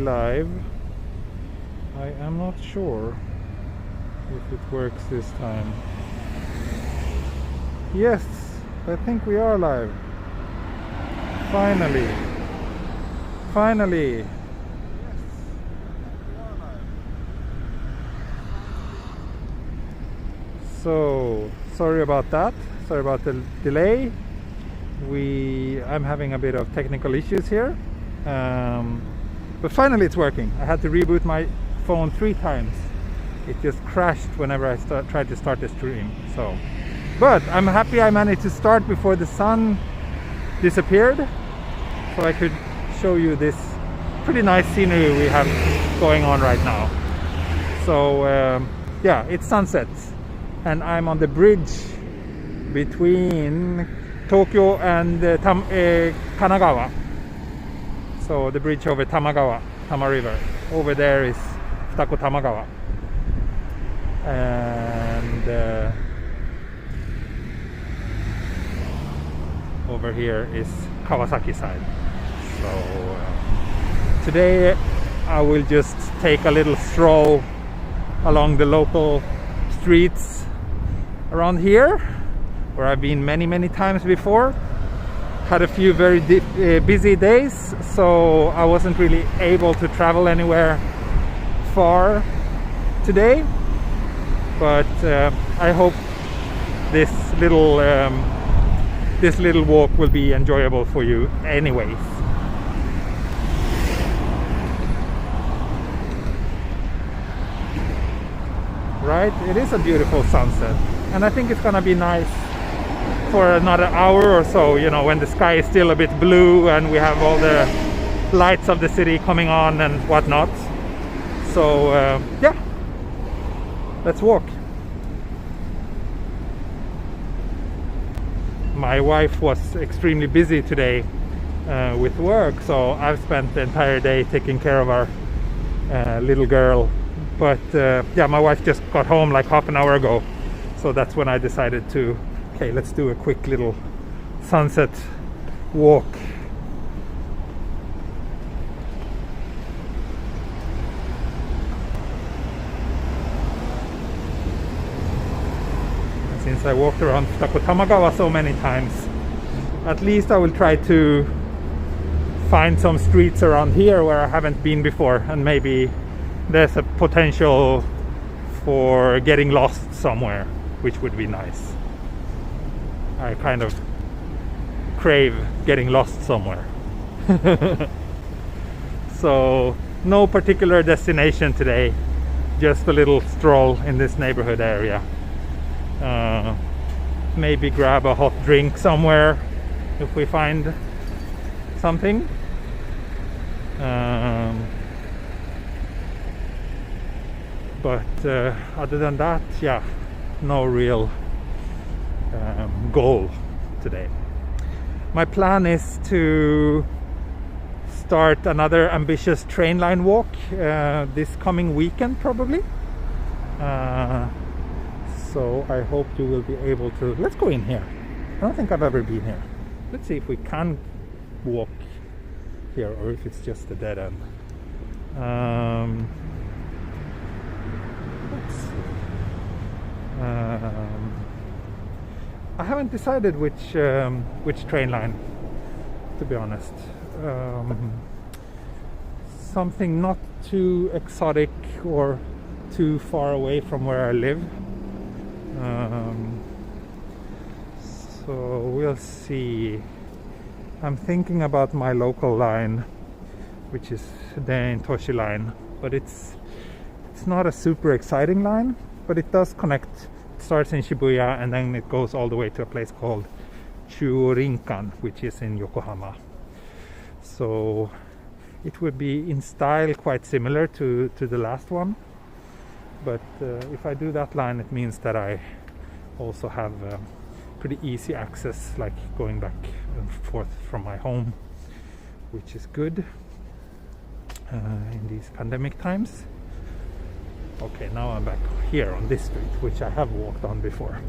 live. I am not sure if it works this time. Yes, I think we are live. Finally. Finally. So, sorry about that. Sorry about the delay. I'm having a bit of technical issues here. But finally it's working. I had to reboot my phone 3 times. It just crashed whenever I tried to start the stream. So, but I'm happy I managed to start before the sun disappeared, so I could show you this pretty nice scenery we have going on right now. So yeah, it's sunset, and I'm on the bridge between Tokyo and Kanagawa. So the bridge over Tama River. Over there is Futako Tamagawa, and over here is Kawasaki side. So today I will just take a little stroll along the local streets around here, where I've been many times before. Had a few very busy days, so I wasn't really able to travel anywhere far today, but I hope this little walk will be enjoyable for you anyways. Right, it is a beautiful sunset, and I think it's gonna be nice for another hour or so, you know, when the sky is still a bit blue and we have all the lights of the city coming on and whatnot. So yeah, let's walk. My wife was extremely busy today with work, so I've spent the entire day taking care of our little girl. But yeah, my wife just got home like half an hour ago, so that's when I decided to, okay, let's do a quick little sunset walk. Since I walked around Futako Tamagawa so many times, at least I will try to find some streets around here where I haven't been before, and maybe there's a potential for getting lost somewhere, which would be nice. I kind of crave getting lost somewhere. So no particular destination today, just a little stroll in this neighborhood area. Maybe grab a hot drink somewhere if we find something. But other than that, yeah, no real goal today. My plan is to start another ambitious train line walk this coming weekend probably. So I hope you will be able to. Let's go in here. I don't think I've ever been here. Let's see if we can walk here or if it's just a dead end. Let's see. I haven't decided which train line, to be honest. Something not too exotic or too far away from where I live. So we'll see. I'm thinking about my local line, which is the Toshi line, but it's not a super exciting line, but it does connect. It starts in Shibuya and then it goes all the way to a place called Churinkan, which is in Yokohama. So it would be in style quite similar to the last one, but if I do that line, it means that I also have pretty easy access, like going back and forth from my home, which is good in these pandemic times. Okay, now I'm back here on this street, which I have walked on before.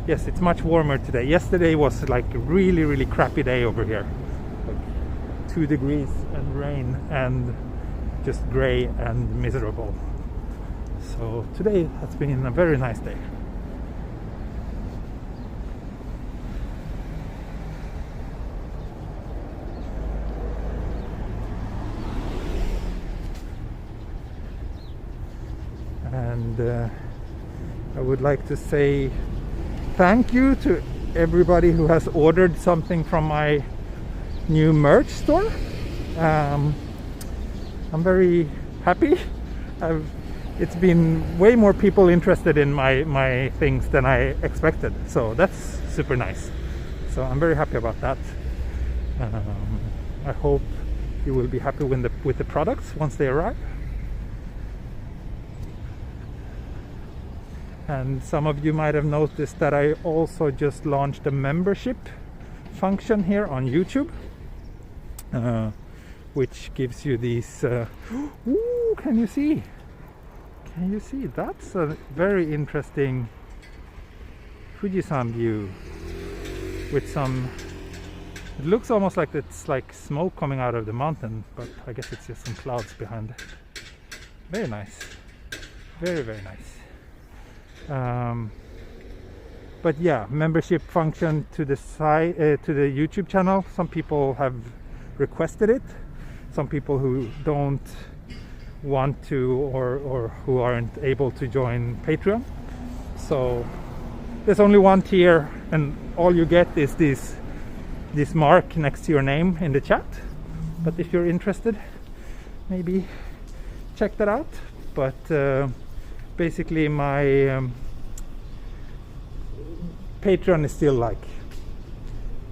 Yes, it's much warmer today. Yesterday was like a really crappy day over here, like 2 degrees and rain and just gray and miserable. So today has been a very nice day. And I would like to say thank you to everybody who has ordered something from my new merch store. I'm very happy. It's been way more people interested in my things than I expected, so that's super nice. So I'm very happy about that. I hope you will be happy with the products once they arrive. And some of you might have noticed that I also just launched a membership function here on YouTube, which gives you these ooh, can you see that's a very interesting Fujisan view with some, it looks almost like it's like smoke coming out of the mountain, but I guess it's just some clouds behind it. Very nice, very nice. But yeah, membership function to the side, to the YouTube channel. Some people have requested it. Some people who don't want to or who aren't able to join Patreon. So there's only one tier, and all you get is this mark next to your name in the chat. But if you're interested, maybe check that out. But basically my Patreon is still like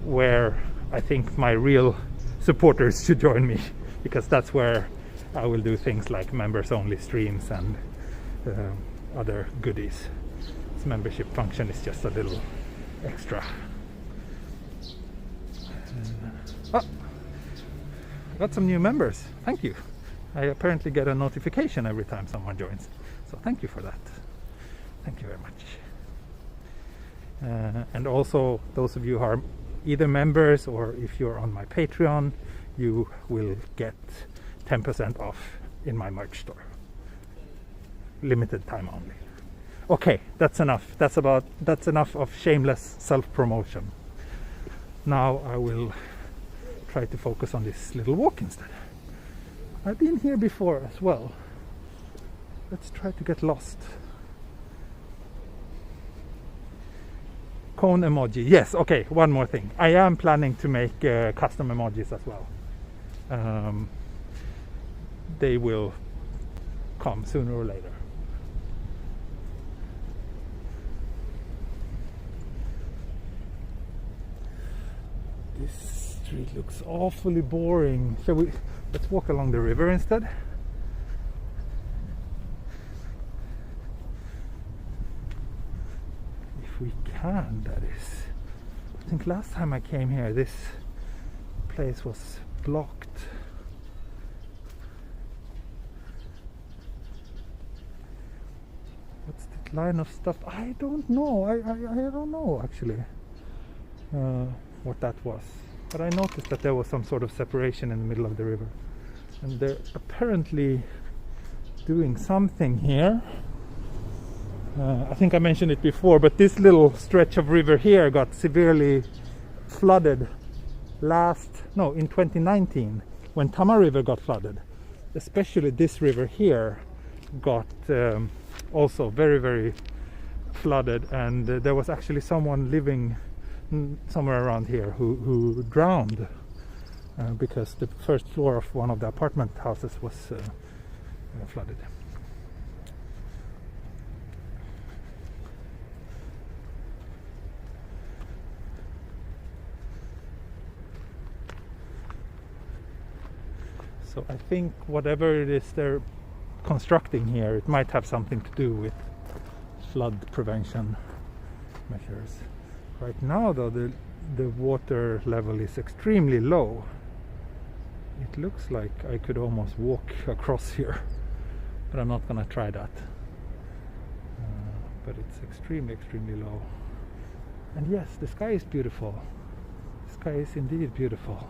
where I think my real supporters should join me, because that's where I will do things like members only streams and other goodies. This membership function is just a little extra. I got some new members. Thank you. I apparently get a notification every time someone joins. So thank you for that. Thank you very much. And also those of you who are either members or if you're on my Patreon, you will get 10% off in my merch store. Limited time only. Okay, that's enough. That's enough of shameless self-promotion. Now I will try to focus on this little walk instead. I've been here before as well. Let's try to get lost. Cone emoji. Yes, okay, one more thing. I am planning to make custom emojis as well. They will come sooner or later. This street looks awfully boring. Let's walk along the river instead. If we can, that is. I think last time I came here, this place was blocked. What's that line of stuff? I don't know. I don't know actually what that was. But I noticed that there was some sort of separation in the middle of the river. And they're apparently doing something here. I think I mentioned it before, but this little stretch of river here got severely flooded in 2019 when Tama River got flooded. Especially this river here got also very flooded, and there was actually someone living somewhere around here who drowned because the first floor of one of the apartment houses was flooded. So I think whatever it is they're constructing here, it might have something to do with flood prevention measures. Right now though, the water level is extremely low. It looks like I could almost walk across here, but I'm not gonna try that. But it's extremely low. And yes, the sky is beautiful. The sky is indeed beautiful.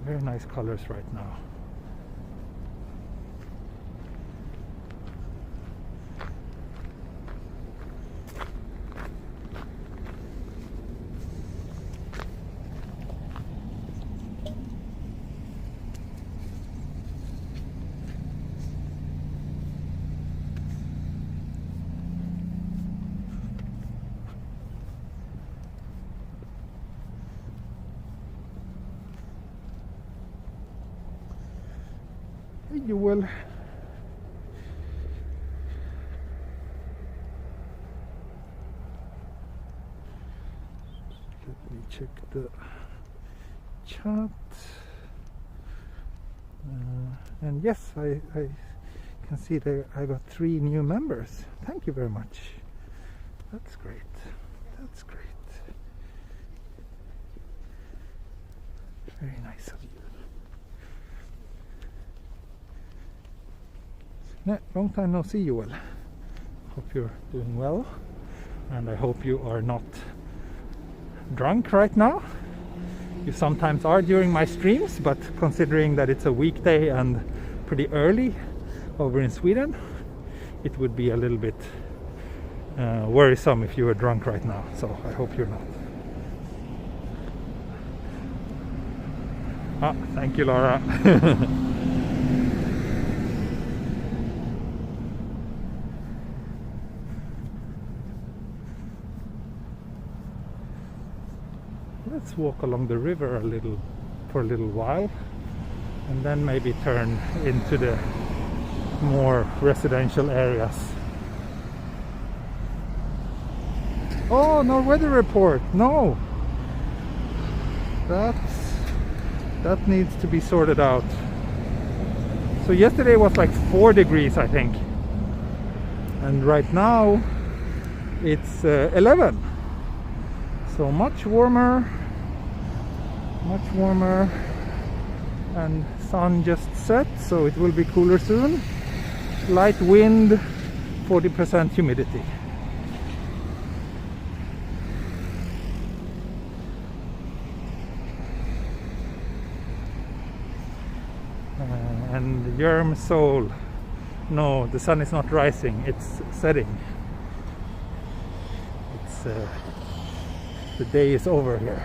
Very nice colors right now. You will. Let me check the chat. And yes, I can see that I got 3 new members. Thank you very much. That's great. That's great. Very nice of you. Long time no see, you will. Hope you're doing well, and I hope you are not drunk right now. You sometimes are during my streams, but considering that it's a weekday and pretty early over in Sweden, it would be a little bit worrisome if you were drunk right now, so I hope you're not. Thank you, Laura. Let's walk along the river for a little while, and then maybe turn into the more residential areas. Oh, no weather report. No, that needs to be sorted out. So yesterday was like 4 degrees, I think, and right now it's 11. So much warmer, and sun just set, so it will be cooler soon. Light wind, 40% humidity. And Yerm Soul, no, the sun is not rising, it's setting. It's the day is over here.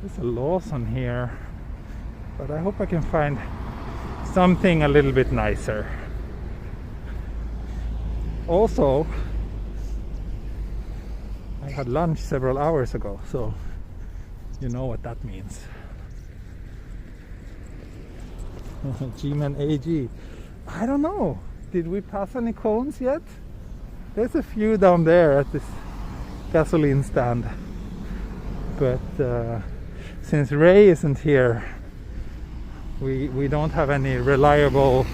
There's a Lawson here, but I hope I can find something a little bit nicer. Also, I had lunch several hours ago, so you know what that means. G-Man AG. I don't know. Did we pass any cones yet? There's a few down there at this gasoline stand. But since Ray isn't here, we don't have any reliable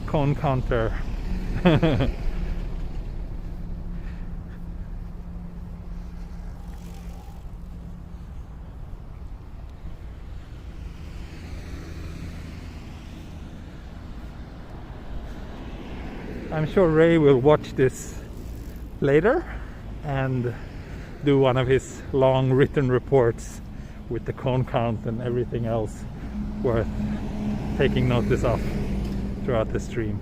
cone counter. I'm sure Ray will watch this later and do one of his long written reports with the cone count and everything else worth taking notice of throughout the stream.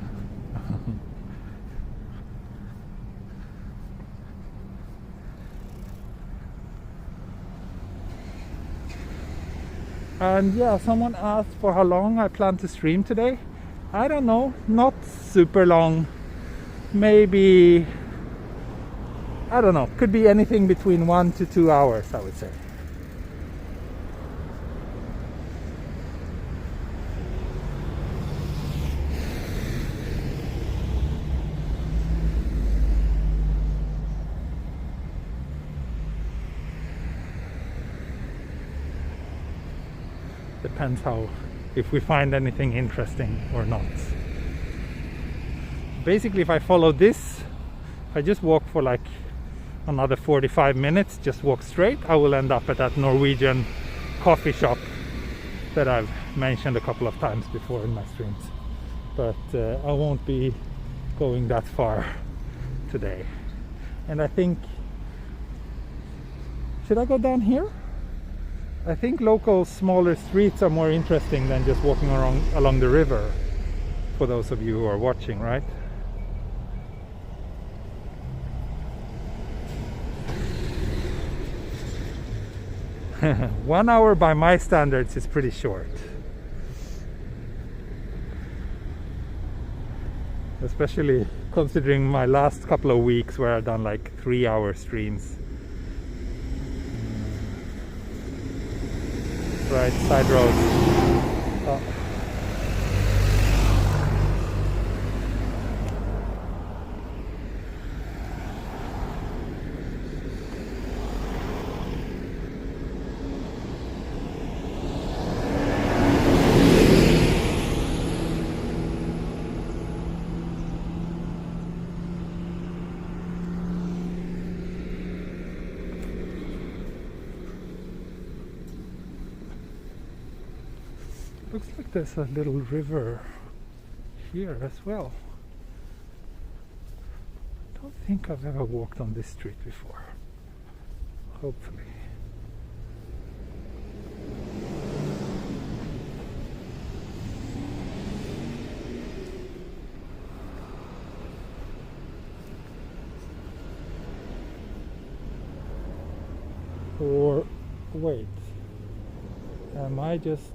And yeah, someone asked for how long I plan to stream today. I don't know, not super long. Maybe, I don't know, could be anything between 1 to 2 hours, I would say. Depends how, if we find anything interesting or not. Basically, if I follow this If I just walk for like another 45 minutes, just walk straight, I will end up at that Norwegian coffee shop that I've mentioned a couple of times before in my streams. But I won't be going that far today. And I think, should I go down here? I think local smaller streets are more interesting than just walking along the river, for those of you who are watching, right? One hour by my standards is pretty short. Especially considering my last couple of weeks where I've done like 3-hour streams. Right, side road. Oh. Looks like there's a little river here as well. I don't think I've ever walked on this street before. Hopefully. Or wait, am I just...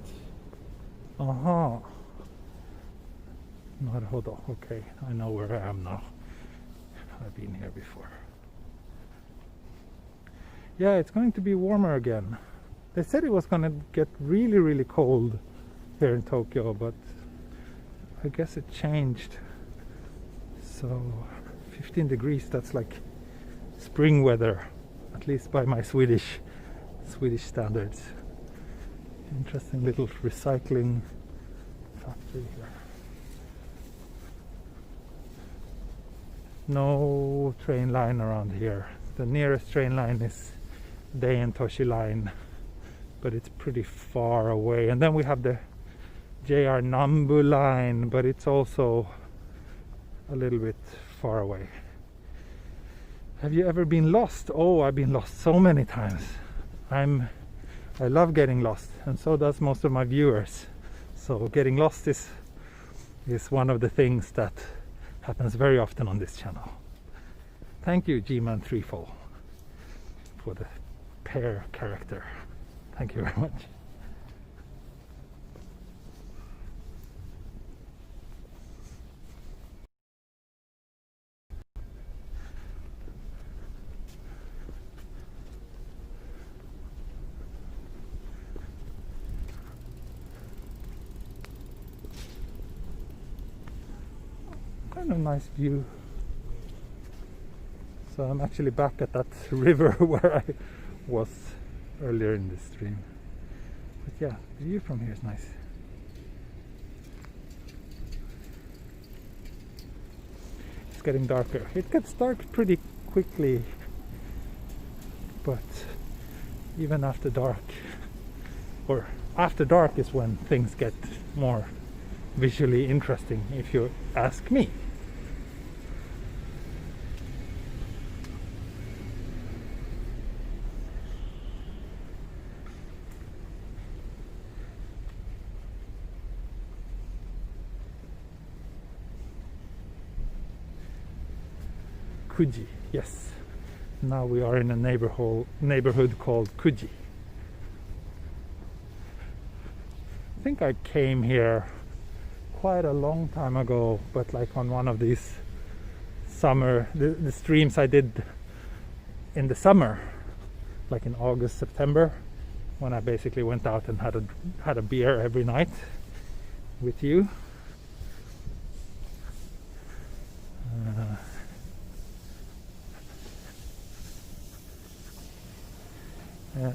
Not hold on. Okay, I know where I am now. I've been here before. Yeah, it's going to be warmer again. They said it was going to get really, really cold here in Tokyo, but I guess it changed. So 15 degrees, that's like spring weather, at least by my Swedish standards. Interesting little recycling factory here. No train line around here. The nearest train line is Toshi line, but it's pretty far away. And then we have the JR Nambu line, but it's also a little bit far away. Have you ever been lost? Oh, I've been lost so many times. I love getting lost, and so does most of my viewers. So getting lost is one of the things that happens very often on this channel. Thank you, G-Man Threefold, for the pear character. Thank you very much. Kind of nice view. So I'm actually back at that river where I was earlier in the stream. But yeah, the view from here is nice. It's getting darker. It gets dark pretty quickly, but even after dark, or after dark is when things get more visually interesting, if you ask me. Kuji, yes. Now we are in a neighborhood called Kuji. I think I came here quite a long time ago, but like on one of these the streams I did in the summer, like in August, September, when I basically went out and had a beer every night with you.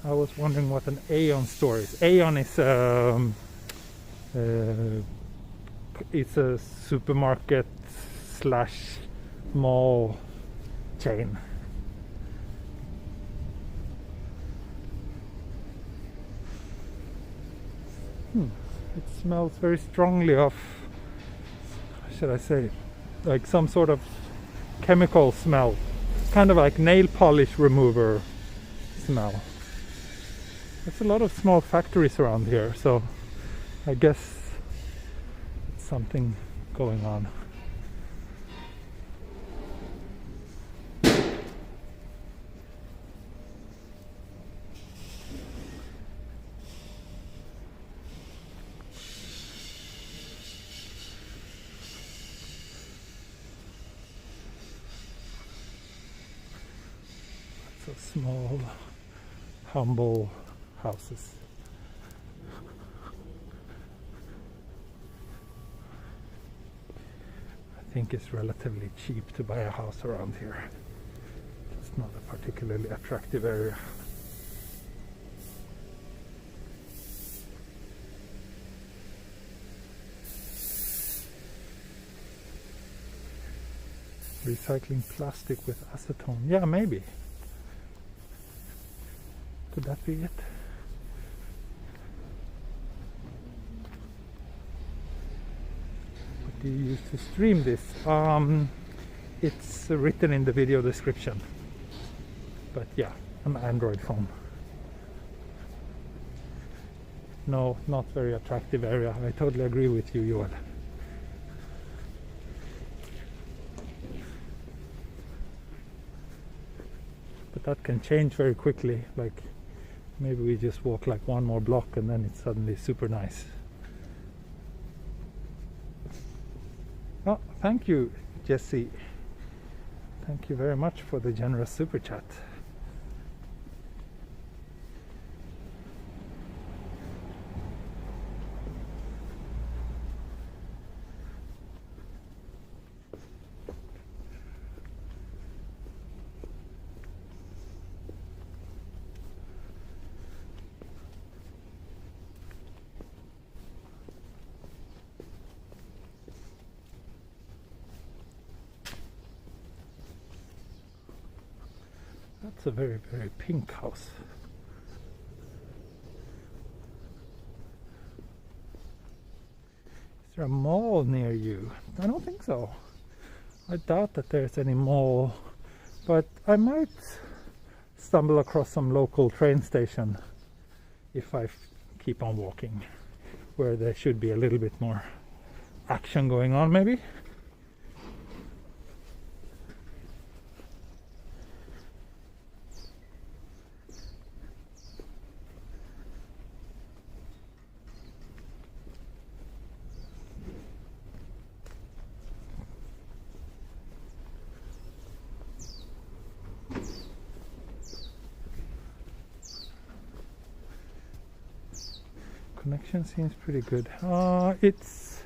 I was wondering what an Aeon store is. Aeon is it's a supermarket slash mall chain. It smells very strongly of, how should I say, like some sort of chemical smell, kind of like nail polish remover smell. There's a lot of small factories around here, so I guess it's something going on. So small, humble houses. I think it's relatively cheap to buy a house around here. It's not a particularly attractive area. Recycling plastic with acetone. Yeah, maybe. Could that be it? What do you use to stream this? It's written in the video description. But yeah, an Android phone. No, not very attractive area. I totally agree with you, Joel. But that can change very quickly. Like, maybe we just walk like one more block and then it's suddenly super nice. Oh, thank you, Jesse. Thank you very much for the generous super chat. That's a very, very pink house. Is there a mall near you? I don't think so. I doubt that there's any mall, but I might stumble across some local train station if I keep on walking, where there should be a little bit more action going on, maybe. Connection seems pretty good. It's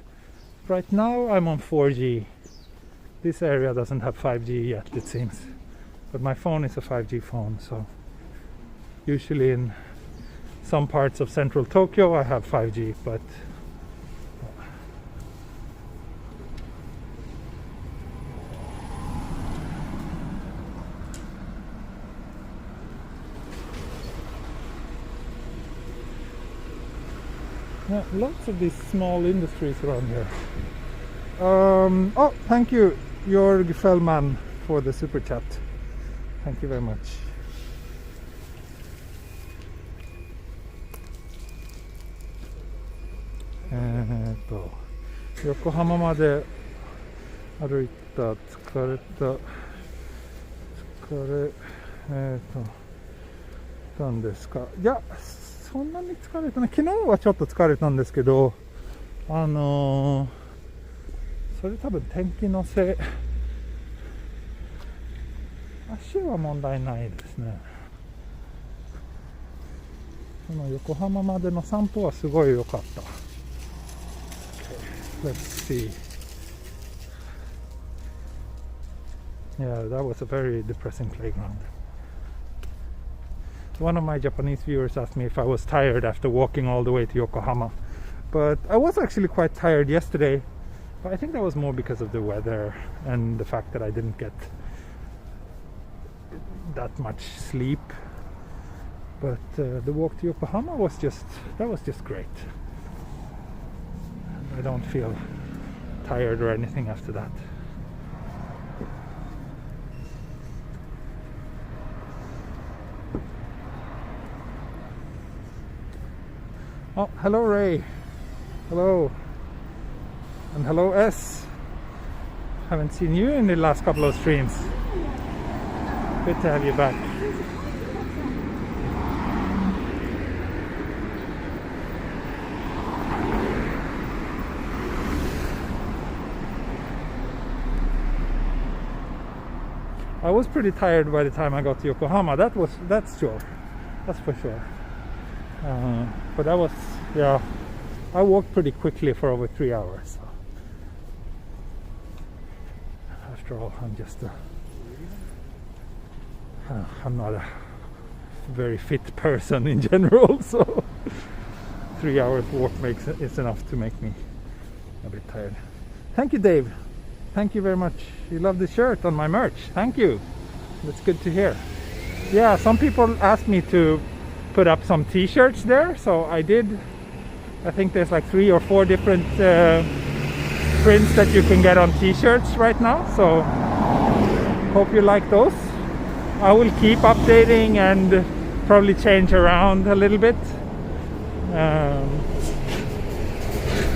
right now I'm on 4G. This area doesn't have 5G yet, it seems, but my phone is a 5G phone, so usually in some parts of central Tokyo I have 5G, but yeah, lots of these small industries around here. Oh, thank you, Jörg Fellman, for the super chat. Thank you very much. Yokohama まで歩いた。疲れたんですか？いや、そんなに疲れてない。昨日はちょっと疲れたんですけど、それ多分天気のせい。足は問題ないですね。この横浜までの散歩はすごい良かった。Let's see. Yeah, that was a very depressing playground. One of my Japanese viewers asked me if I was tired after walking all the way to Yokohama. But I was actually quite tired yesterday. But I think that was more because of the weather and the fact that I didn't get that much sleep, but the walk to Yokohama was just great. I don't feel tired or anything after that. Oh, hello Ray. Hello. And hello S. Haven't seen you in the last couple of streams. Good to have you back. I was pretty tired by the time I got to Yokohama. That's sure. That's for sure. But that was, yeah, I walked pretty quickly for over 3 hours. So. After all, I'm not a very fit person in general, so 3 hours walk is enough to make me a bit tired. Thank you, Dave. Thank you very much. You love the shirt on my merch. Thank you. That's good to hear. Yeah, some people asked me to put up some t-shirts there, so I did. I think there's like 3 or 4 different prints that you can get on t-shirts right now, so hope you like those. I will keep updating and probably change around a little bit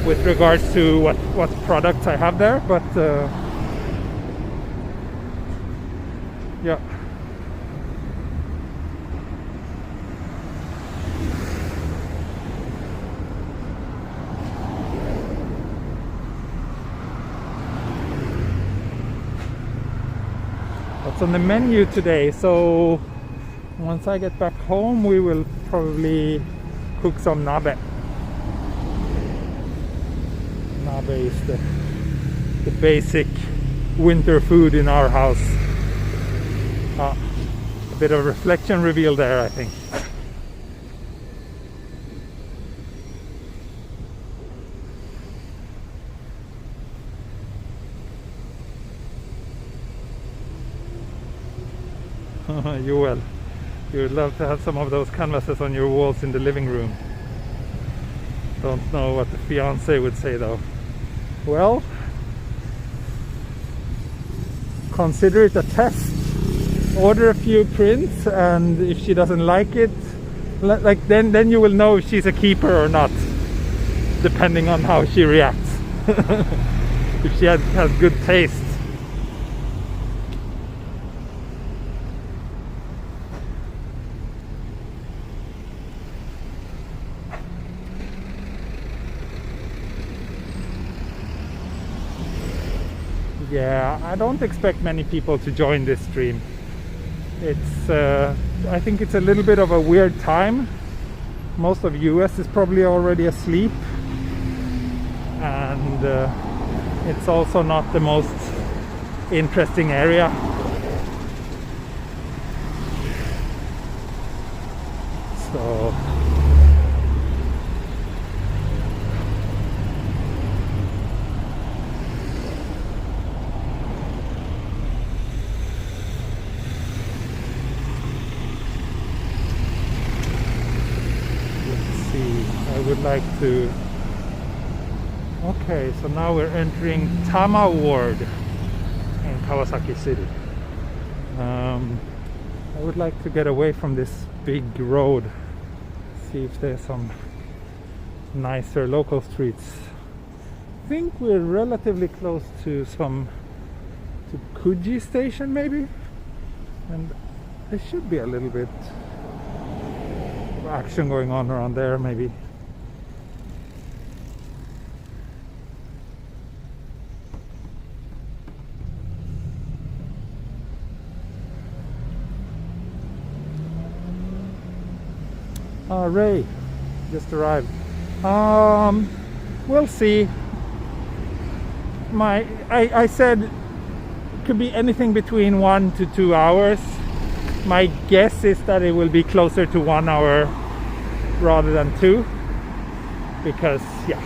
with regards to what products I have there, but yeah. What's on the menu today? So once I get back home, we will probably cook some nabe. Nabe is the basic winter food in our house. A bit of reflection reveal there, I think. You will. You would love to have some of those canvases on your walls in the living room. Don't know what the fiance would say though. Well, consider it a test. Order a few prints, and if she doesn't like it, then you will know if she's a keeper or not, depending on how she reacts. If she has good taste. Yeah, I don't expect many people to join this stream. It's I think it's a little bit of a weird time. Most of US is probably already asleep, and it's also not the most interesting area. So like to. Okay, so now we're entering Tama Ward in Kawasaki City. I would like to get away from this big road, see if there's some nicer local streets. I think we're relatively close to Kuji station maybe, and there should be a little bit of action going on around there maybe. Ray just arrived. We'll see. I said it could be anything between 1 to 2 hours. My guess is that it will be closer to 1 hour rather than 2, because yeah,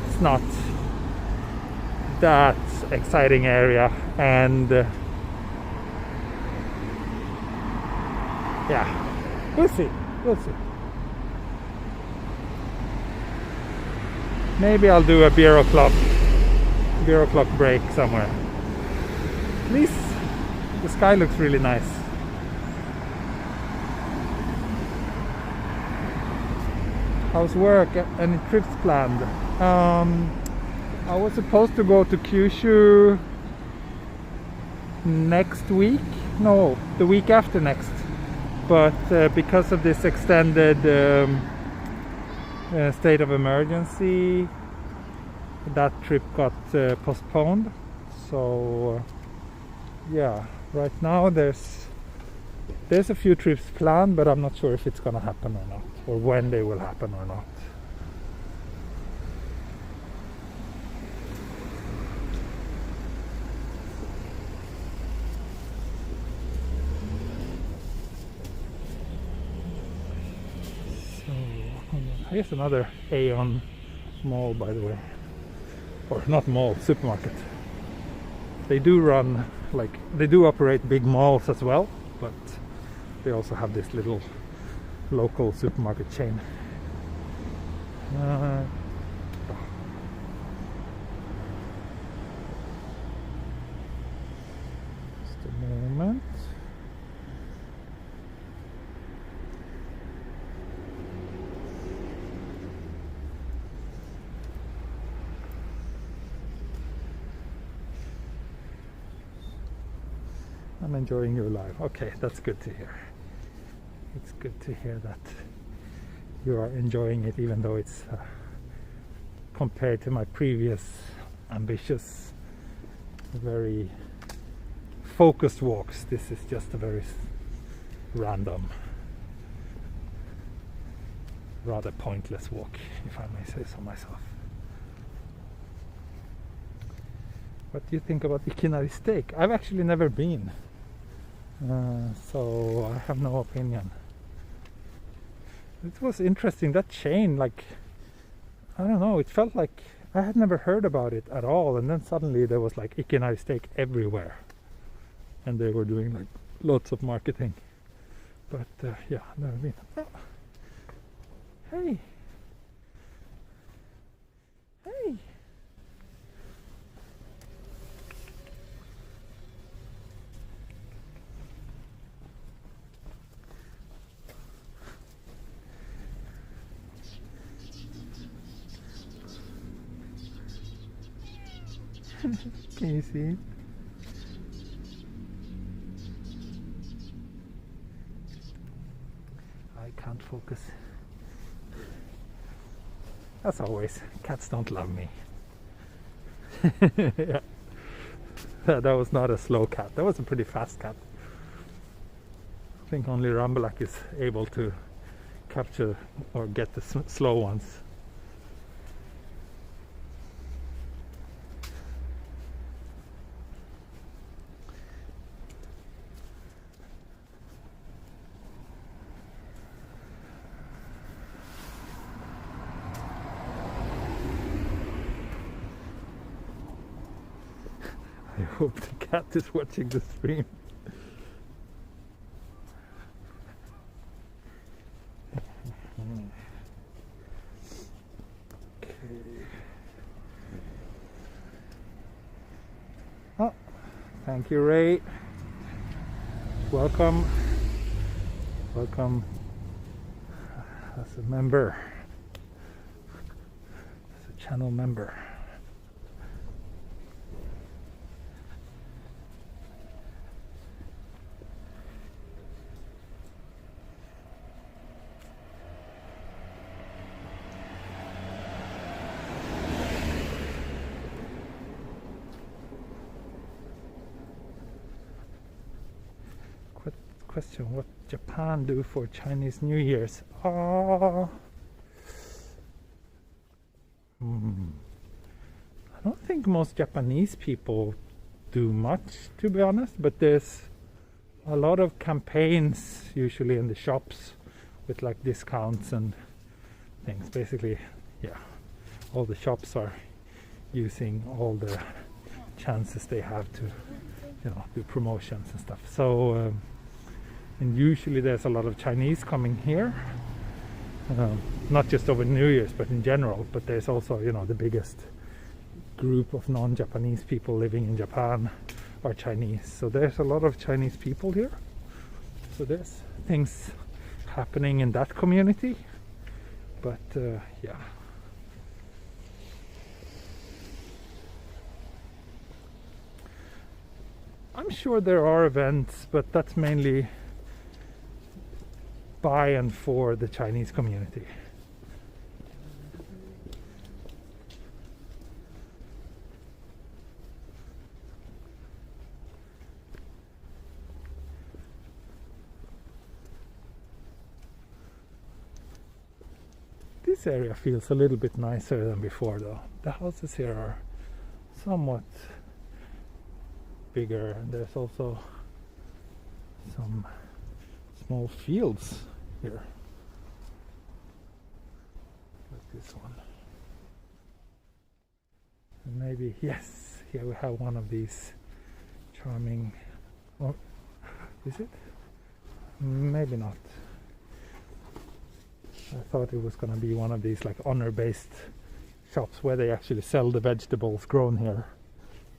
it's not that exciting area, and yeah, we'll see. We'll see. Maybe I'll do a beer o'clock break somewhere. At least the sky looks really nice. How's work? Any trips planned? I was supposed to go to Kyushu next week. No, the week after next. But because of this extended state of emergency, that trip got postponed. So yeah, right now there's a few trips planned, but I'm not sure if it's gonna happen or not, or when they will happen or not. Here's another Aeon mall, by the way, or not mall, supermarket. They do run, like, they do operate big malls as well, but they also have this little local supermarket chain. Just a moment. I'm enjoying your live. Okay, that's good to hear. It's good to hear that you are enjoying it, even though it's compared to my previous ambitious, very focused walks. This is just a very random, rather pointless walk, if I may say so myself. What do you think about Ikinari Steak? I've actually never been. So I have no opinion. It was interesting, that chain, like, I don't know, it felt like I had never heard about it at all, and then suddenly there was like Ikinari Steak everywhere, and they were doing like lots of marketing. But yeah, never been. Oh. Hey, hey. Can you see it? I can't focus. As always, cats don't love me. Yeah. That was not a slow cat, that was a pretty fast cat. I think only Rambulak is able to capture or get the slow ones. I hope the cat is watching the stream. Okay. Oh, thank you, Ray. Welcome. Welcome as a member, as a channel member. Question: what Japan do for Chinese New Year's? I don't think most Japanese people do much, to be honest, but there's a lot of campaigns usually in the shops with like discounts and things. Basically, yeah, all the shops are using all the chances they have to, you know, do promotions and stuff. So and usually there's a lot of Chinese coming here, not just over New Year's but in general. But there's also, you know, the biggest group of non-Japanese people living in Japan are Chinese, so there's a lot of Chinese people here, so there's things happening in that community. But yeah, I'm sure there are events, but that's mainly by and for the Chinese community. This area feels a little bit nicer than before though. The houses here are somewhat bigger, and there's also some small fields here, like this one. And maybe, yes, here we have one of these charming, oh, is it? Maybe not. I thought it was gonna be one of these like honor-based shops where they actually sell the vegetables grown here,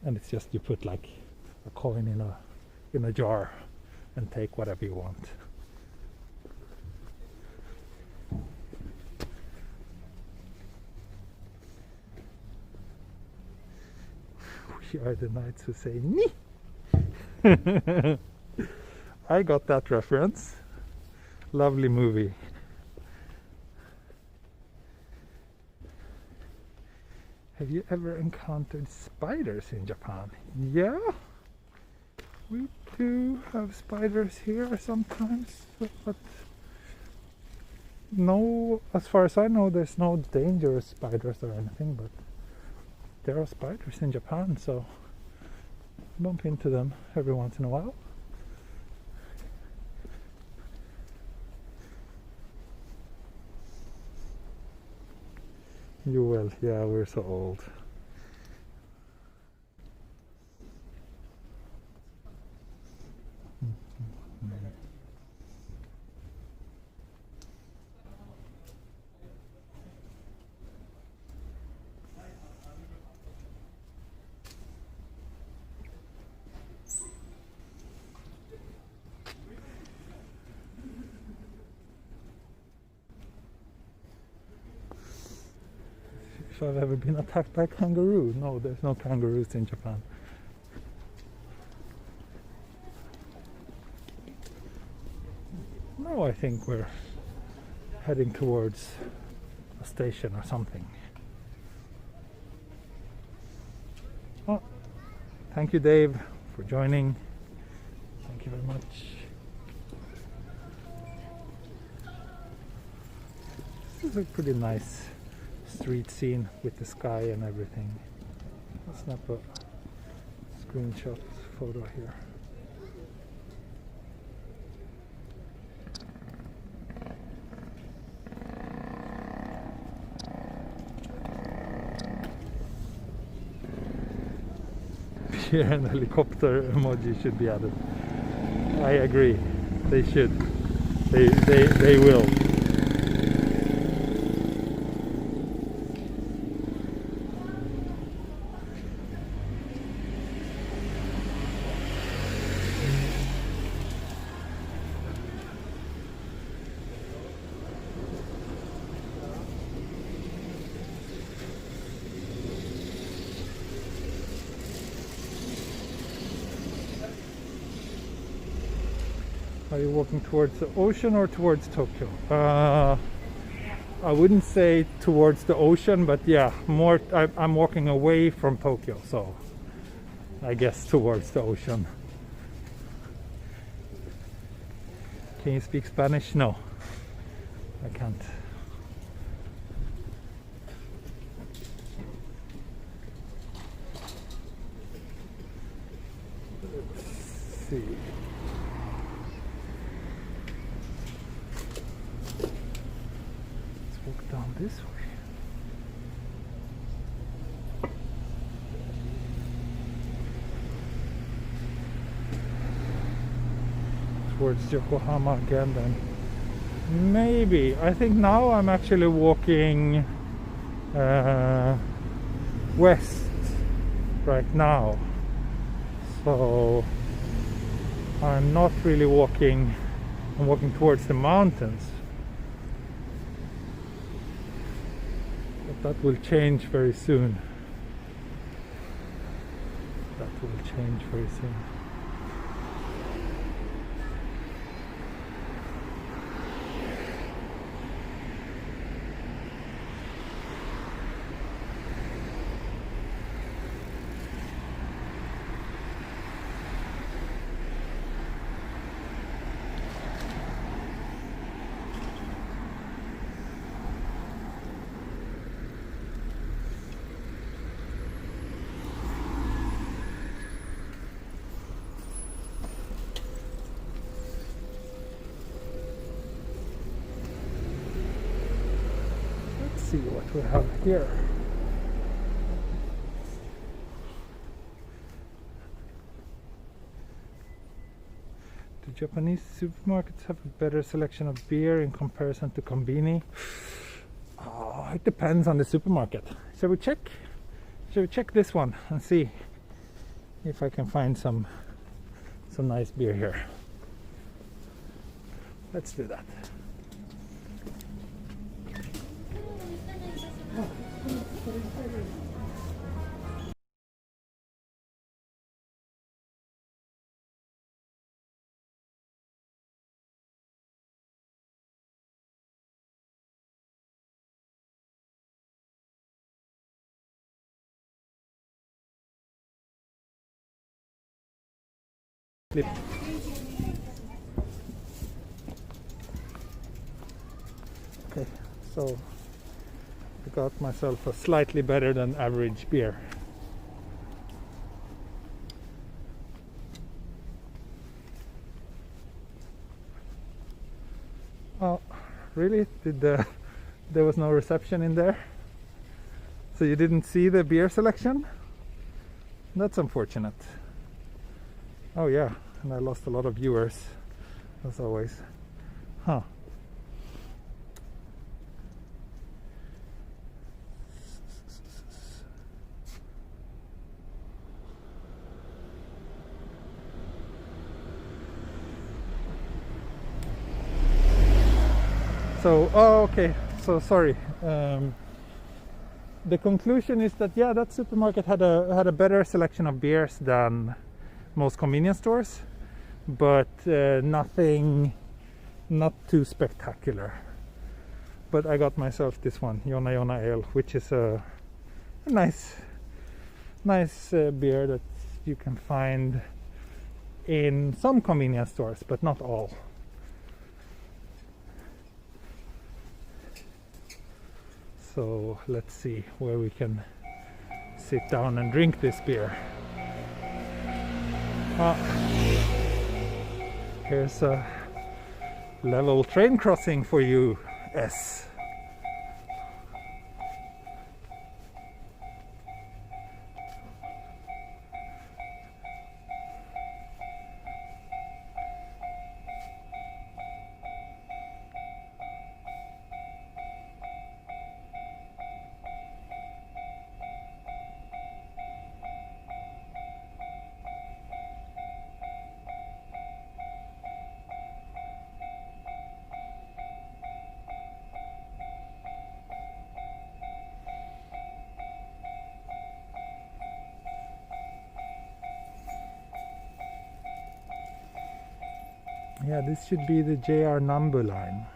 and it's just you put like a coin in a jar and take whatever you want. We are the knights who say ni. I got that reference. Lovely movie. Have you ever encountered spiders in Japan? Yeah, we do have spiders here sometimes, but no, as far as I know, there's no dangerous spiders or anything, but there are spiders in Japan, so bump into them every once in a while. You will, yeah, we're so old. If I've ever been attacked by a kangaroo. No, there's no kangaroos in Japan. No, I think we're heading towards a station or something. Oh, thank you, Dave, for joining. Thank you very much. This is a pretty nice street scene with the sky and everything. Let's snap a screenshot photo here. Here an helicopter emoji should be added. I agree. They should. They will. Are you walking towards the ocean or towards Tokyo? I wouldn't say towards the ocean, but yeah, more. I'm walking away from Tokyo, so I guess towards the ocean. Can you speak Spanish? No, I can't. Let's see. Down this way. Let's towards Yokohama again then. Maybe. I think now I'm actually walking west right now. So I'm not really walking, I'm walking towards the mountains. But that will change very soon. That will change very soon. See what we have here. Do Japanese supermarkets have a better selection of beer in comparison to konbini? Oh, it depends on the supermarket. Shall we check? Shall we check this one and see if I can find some nice beer here? Let's do that. Okay, so I got myself a slightly better than average beer. Oh, really? There was no reception in there? So you didn't see the beer selection? That's unfortunate. Oh yeah, and I lost a lot of viewers, as always. Huh. So, oh, okay, so sorry. The conclusion is that, yeah, that supermarket had a better selection of beers than most convenience stores, but nothing, not too spectacular. But I got myself this one, Yona Yona Ale, which is a nice beer that you can find in some convenience stores, but not all. So let's see where we can sit down and drink this beer. Here's a level train crossing for you, S. Yeah, this should be the JR Nambu line.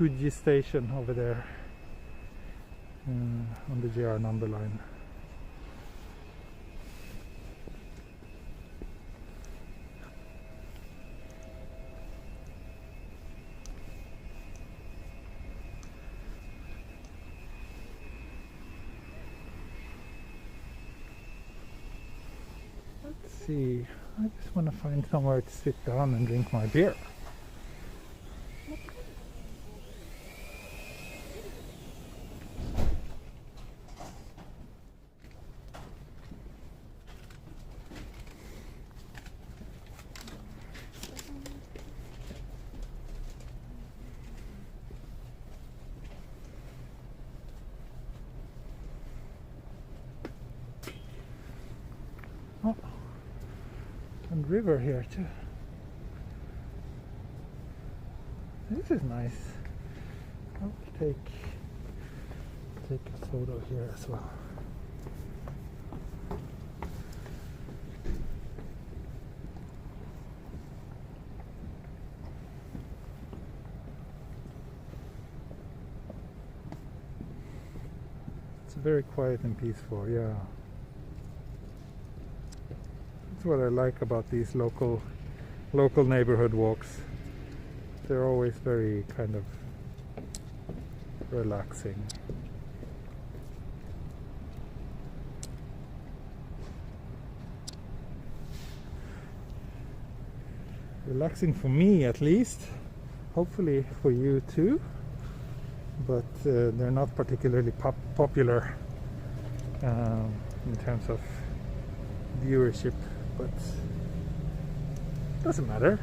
Kanji station over there on the JR number line. Let's see, I just want to find somewhere to sit down and drink my beer. Oh, and river here too. This is nice. I'll take a photo here as well. It's very quiet and peaceful, yeah. That's what I like about these local neighborhood walks. They're always very kind of relaxing. Relaxing for me at least, hopefully for you too, but they're not particularly popular in terms of viewership, but doesn't matter.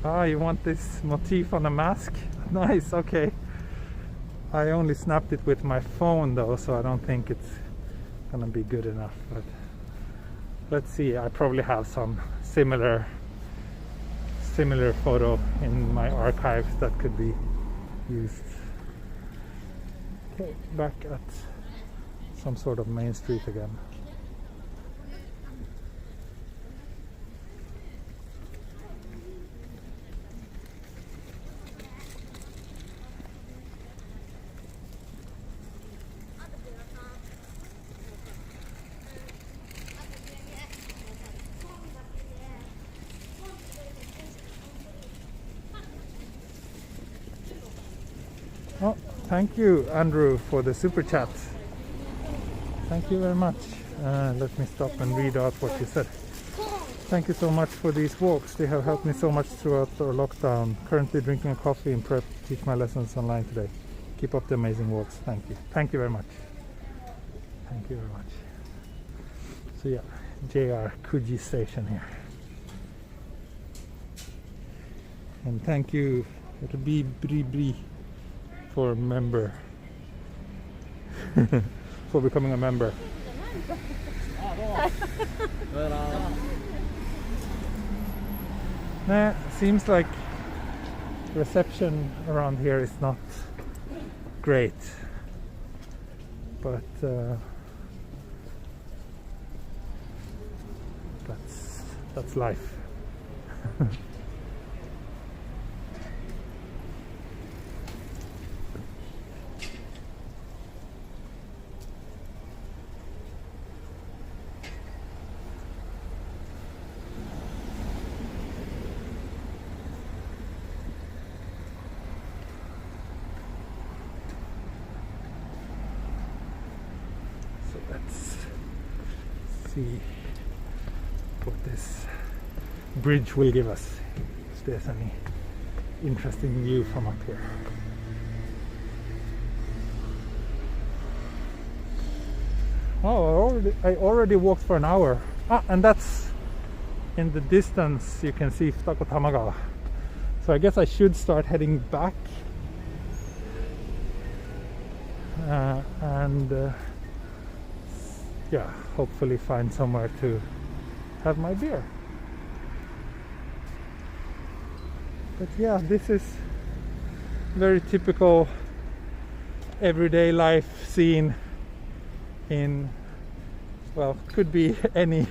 Ah, you want this motif on a mask? Nice, okay. I only snapped it with my phone though, so I don't think it's gonna be good enough, but let's see. I probably have some similar photo in my archives that could be used. Okay, back at some sort of main street again. Oh, thank you, Andrew, for the super chat. Thank you very much. Let me stop and read out what you said. Thank you so much for these walks. They have helped me so much throughout our lockdown. Currently drinking a coffee in prep to teach my lessons online today. Keep up the amazing walks. Thank you. Thank you very much. Thank you very much. So yeah, JR Kanji station here. And thank you, Bri, for member. For becoming a member. Nah, seems like reception around here is not great, but that's life. Let's see what this bridge will give us, if there's any interesting view from up here. Oh, I already walked for an hour. Ah, and that's in the distance you can see Futako Tamagawa. So I guess I should start heading back and yeah, hopefully find somewhere to have my beer. But yeah, this is very typical everyday life scene in, well, could be any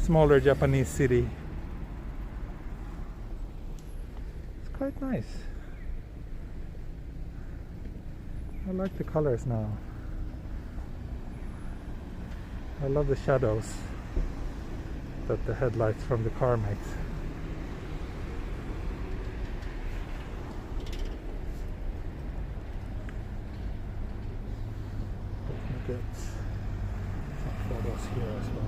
smaller Japanese city. quite nice. I like the colors now. I love the shadows that the headlights from the car makes. Let me get some photos here as well.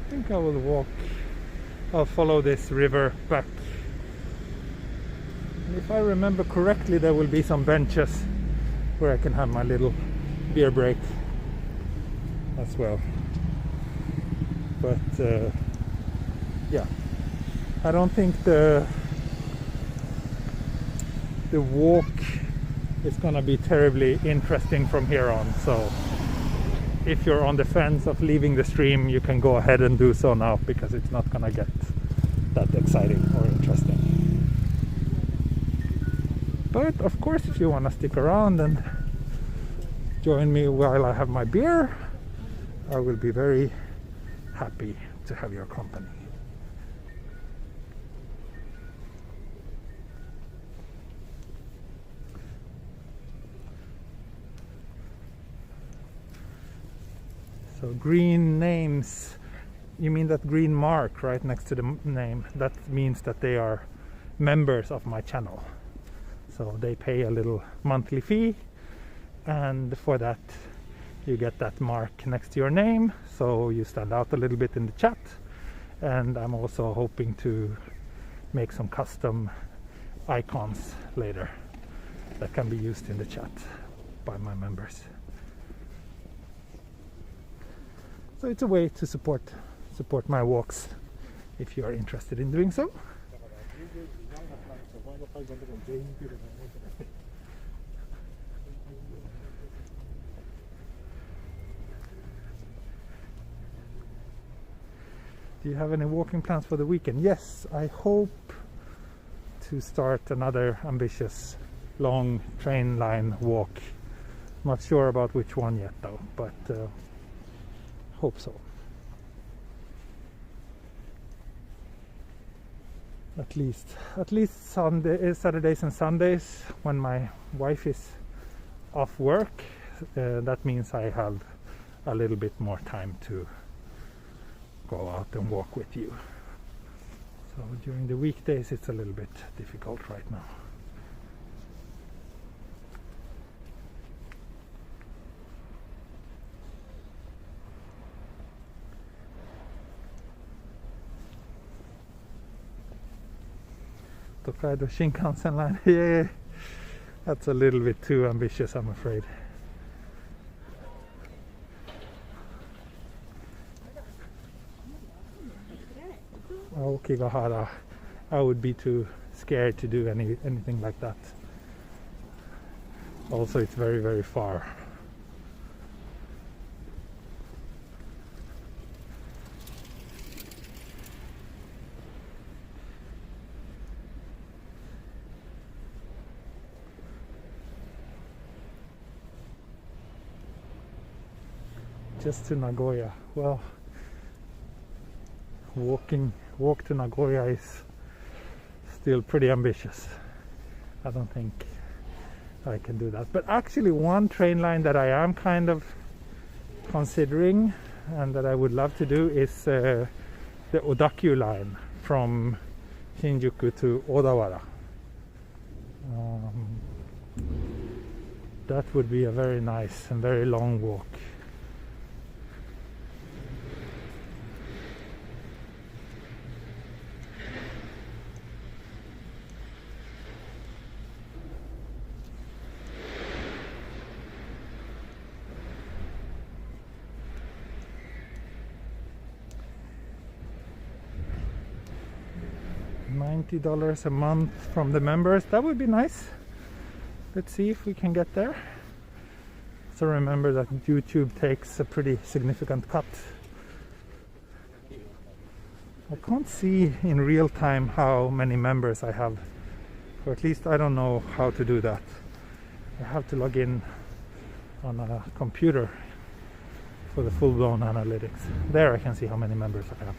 I think I will I'll follow this river back. And if I remember correctly, there will be some benches where I can have my little beer break as well. But yeah, I don't think the walk is gonna be terribly interesting from here on, so if you're on the fence of leaving the stream, you can go ahead and do so now, because it's not gonna get that exciting or interesting. But of course, if you want to stick around and join me while I have my beer, I will be very happy to have your company. So green names, you mean that green mark right next to the name? That means that they are members of my channel. So they pay a little monthly fee, and for that you get that mark next to your name, so you stand out a little bit in the chat. And I'm also hoping to make some custom icons later that can be used in the chat by my members. So it's a way to support my walks if you are interested in doing so. Do you have any walking plans for the weekend? Yes, I hope to start another ambitious long train line walk. Not sure about which one yet though, but hope so. At least Saturdays and Sundays, when my wife is off work, that means I have a little bit more time to go out and walk with you. So during the weekdays it's a little bit difficult right now. Tokaido Shinkansen line, yeah, that's a little bit too ambitious, I'm afraid. Aokigahara, I would be too scared to do anything like that. Also, it's very, very far. Just to Nagoya. Well, walk to Nagoya is still pretty ambitious. I don't think I can do that. But actually, one train line that I am kind of considering and that I would love to do is the Odakyu line from Shinjuku to Odawara. That would be a very nice and very long walk. $90 a month from the members, that would be nice. let's see if we can get there. So remember that YouTube takes a pretty significant cut. I can't see in real time how many members I have, or at least I don't know how to do that. I have to log in on a computer for the full-blown analytics. There I can see how many members I have.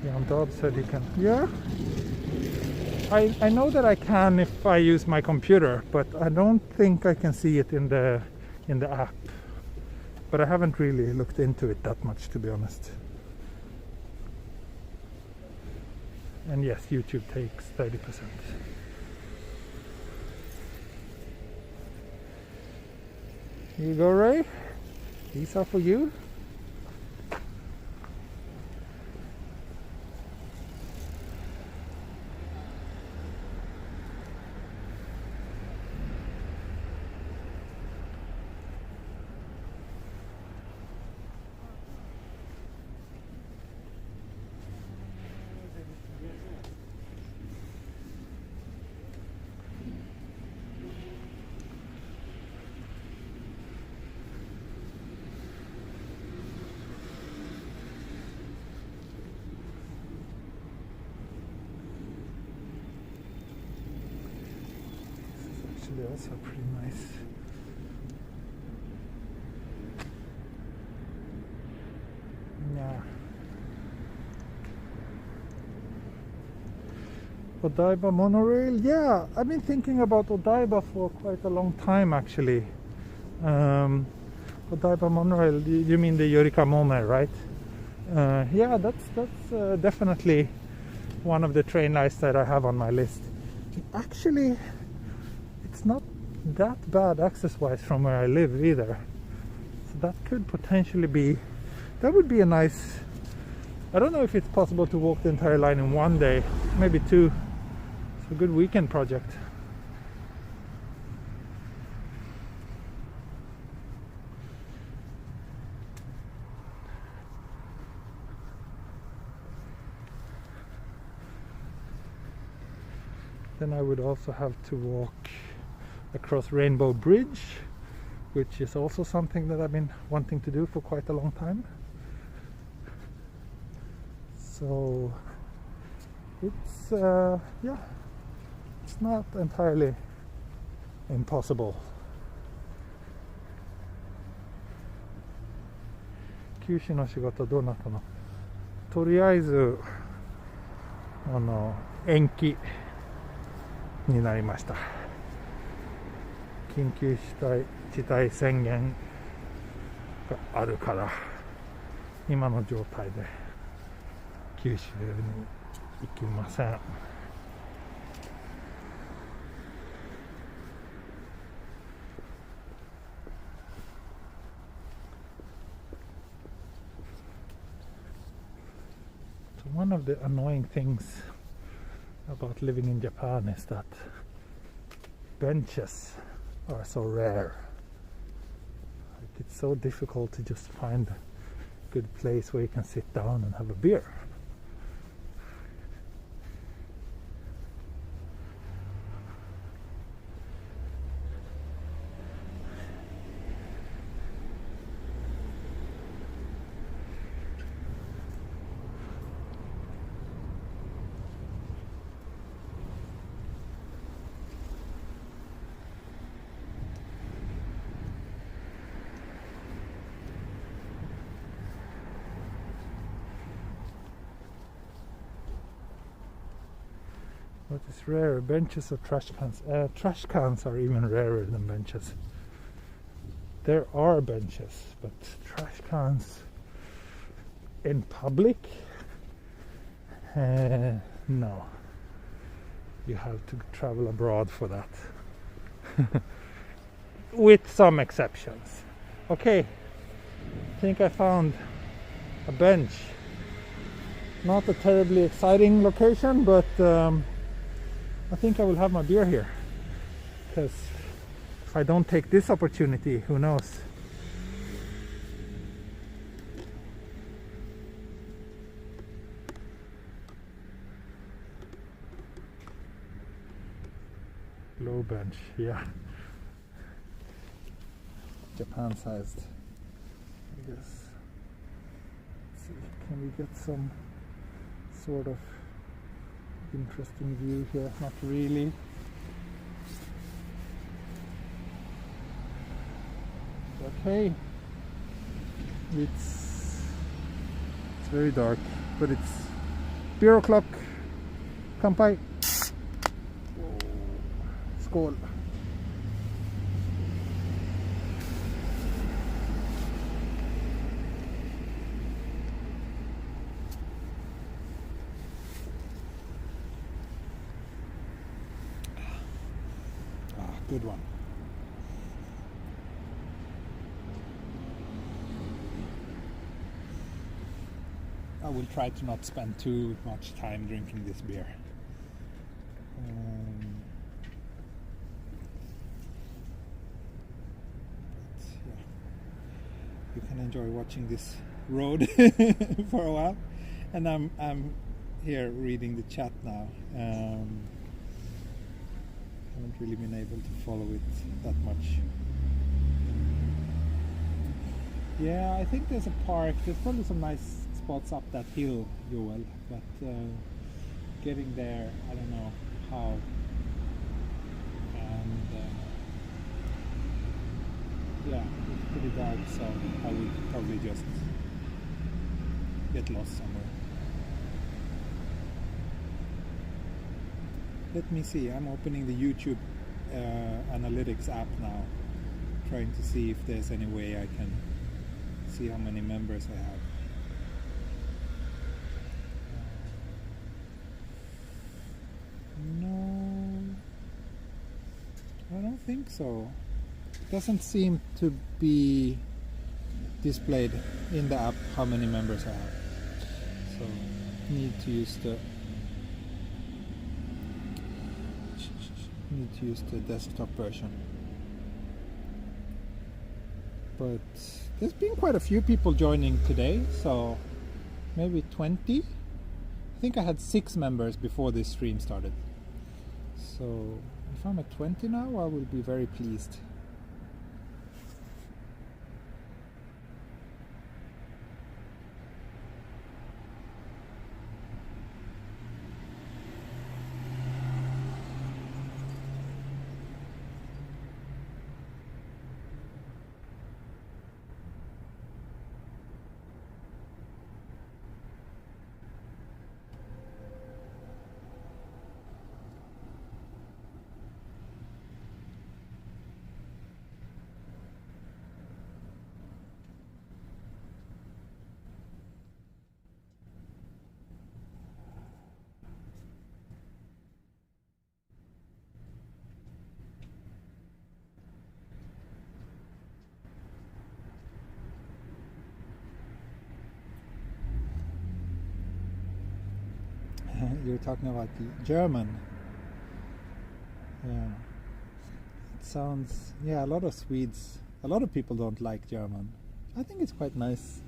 Jan Dodd said he can. Yeah, I know that I can if I use my computer, but I don't think I can see it in the app. But I haven't really looked into it that much, to be honest. And yes, YouTube takes 30%. Here you go, Ray. These are for you. Also pretty nice. Yeah. Odaiba monorail. Yeah, I've been thinking about Odaiba for quite a long time, actually. Odaiba monorail. You mean the Yorika Mome, right? Yeah, that's definitely one of the train lines that I have on my list. Actually, it's not that bad access-wise from where I live either. So that could potentially be, that would be a nice, I don't know if it's possible to walk the entire line in one day, maybe two. It's a good weekend project. Then I would also have to walk across Rainbow Bridge, which is also something that I've been wanting to do for quite a long time. So it's yeah, it's not entirely impossible. 九州の仕事どうなったの？とりあえず延期になりました。緊急事態宣言があるから今の状態で九州に行きません。One of the annoying things about living in Japan is that benches are so rare. Like, it's so difficult to just find a good place where you can sit down and have a beer. What is rarer, benches or trash cans? Trash cans are even rarer than benches. There are benches, but trash cans in public? No. You have to travel abroad for that. With some exceptions. Okay, I think I found a bench. Not a terribly exciting location, but I think I will have my beer here, because if I don't take this opportunity, who knows. Low bench, yeah. Japan sized, I guess. Let's see, can we get some sort of interesting view here? Not really. But hey, it's very dark, but it's beer o'clock. Kanpai. Skål. Good one. I will try to not spend too much time drinking this beer. You can enjoy watching this road for a while, and I'm here reading the chat now. Haven't really been able to follow it that much. Yeah, I think there's a park. There's probably some nice spots up that hill, Joel, but getting there, I don't know how. And yeah, it's pretty dark, so I would probably just get lost somewhere. Let me see, I'm opening the YouTube analytics app now, trying to see if there's any way I can see how many members I have. No, I don't think so. Doesn't seem to be displayed in the app how many members I have. So need to use the desktop version. But there's been quite a few people joining today, so maybe 20. I think I had 6 members before this stream started. So if I'm at 20 now, I will be very pleased. You're talking about the German. Yeah. It sounds, yeah, a lot of Swedes, a lot of people don't like German. I think it's quite nice.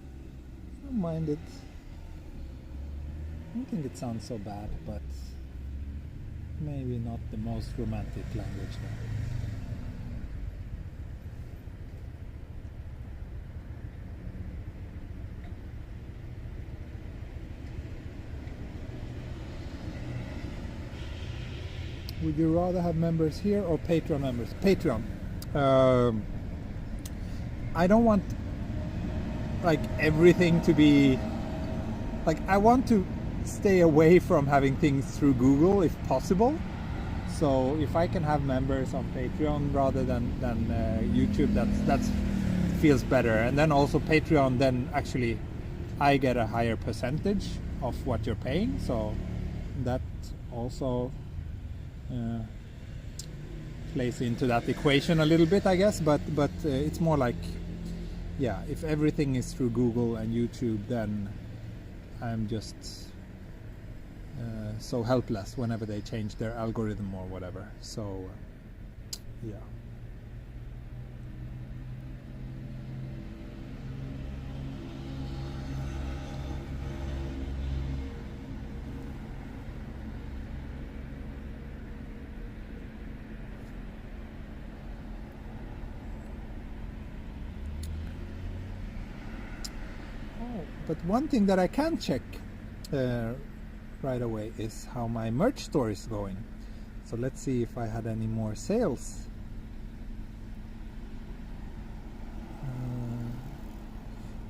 I don't mind it. I don't think it sounds so bad, but maybe not the most romantic language though. Would you rather have members here or Patreon members? Patreon. I don't want like everything to be like, I want to stay away from having things through Google if possible. So if I can have members on Patreon rather than YouTube, that feels better. And then also Patreon, then actually I get a higher percentage of what you're paying. So that also plays into that equation a little bit, I guess, but it's more like, yeah, if everything is through Google and YouTube, then I'm just so helpless whenever they change their algorithm or whatever. So yeah. But one thing that I can check right away is how my merch store is going. So let's see if I had any more sales.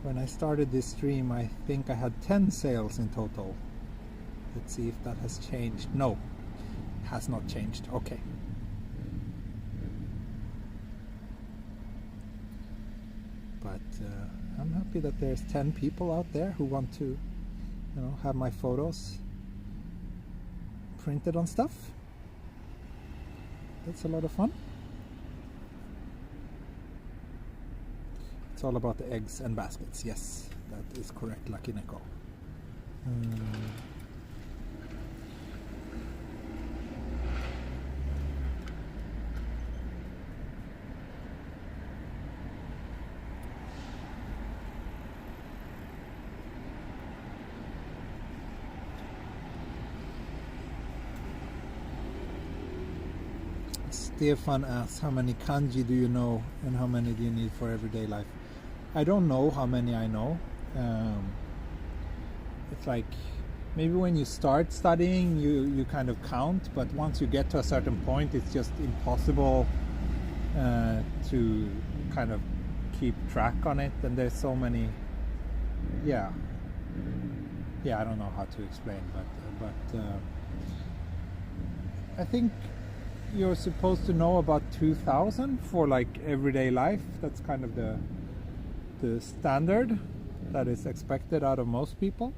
When I started this stream, I think I had 10 sales in total. Let's see if that has changed. No, it has not changed. Okay. But I'm happy that there's 10 people out there who want to, have my photos printed on stuff. That's a lot of fun. It's all about the eggs and baskets. Yes, that is correct, Lucky Nico. Stefan asks, how many kanji do you know and how many do you need for everyday life? I don't know how many I know. It's like maybe when you start studying you kind of count, but once you get to a certain point it's just impossible to kind of keep track on it, and there's so many. Yeah, I don't know how to explain, but I think you're supposed to know about 2,000 for like everyday life. That's kind of the standard that is expected out of most people.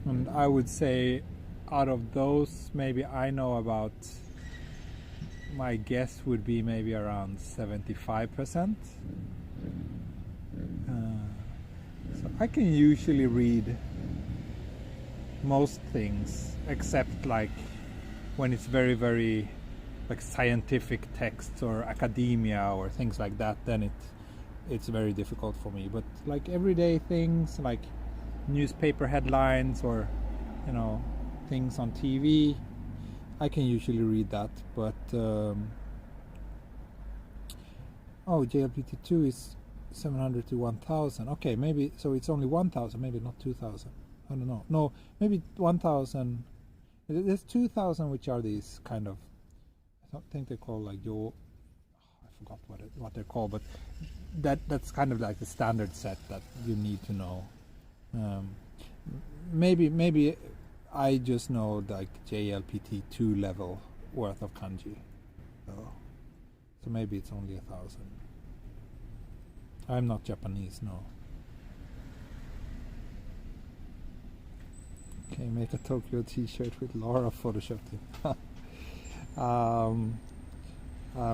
And I would say out of those, maybe I know about, my guess would be maybe around 75%. So I can usually read most things, except like when it's very, very like scientific texts or academia or things like that, then it's very difficult for me. But like everyday things like newspaper headlines or things on TV, I can usually read that. But JLPT2 is 700 to 1000. Okay, maybe so it's only 1000, maybe not 2000. I don't know. No, maybe 1000. There's 2000 which are these kind of, I don't think they're called like I forgot what they're called, but that's kind of like the standard set that you need to know. Maybe I just know like JLPT 2 level worth of kanji, so maybe it's only 1000. I'm not Japanese, no. Okay, make a Tokyo t-shirt with Laura photoshopped in. I'm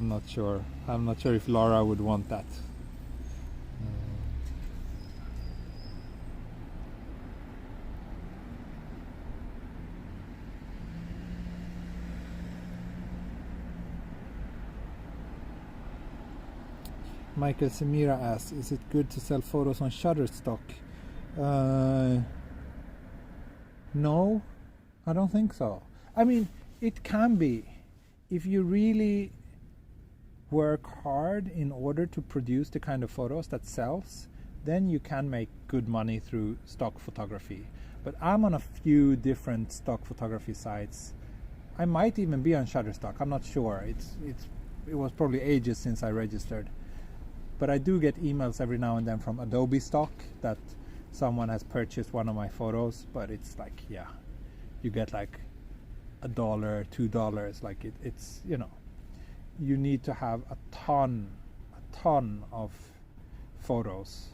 not sure. I'm not sure if Laura would want that. Michael Samira asks, is it good to sell photos on Shutterstock? No, I don't think so. I mean, it can be. If you really work hard in order to produce the kind of photos that sells, then you can make good money through stock photography. But I'm on a few different stock photography sites. I might even be on Shutterstock, I'm not sure. It was probably ages since I registered. But I do get emails every now and then from Adobe Stock that someone has purchased one of my photos, but it's like, you get like $1, $2, like it's you need to have a ton of photos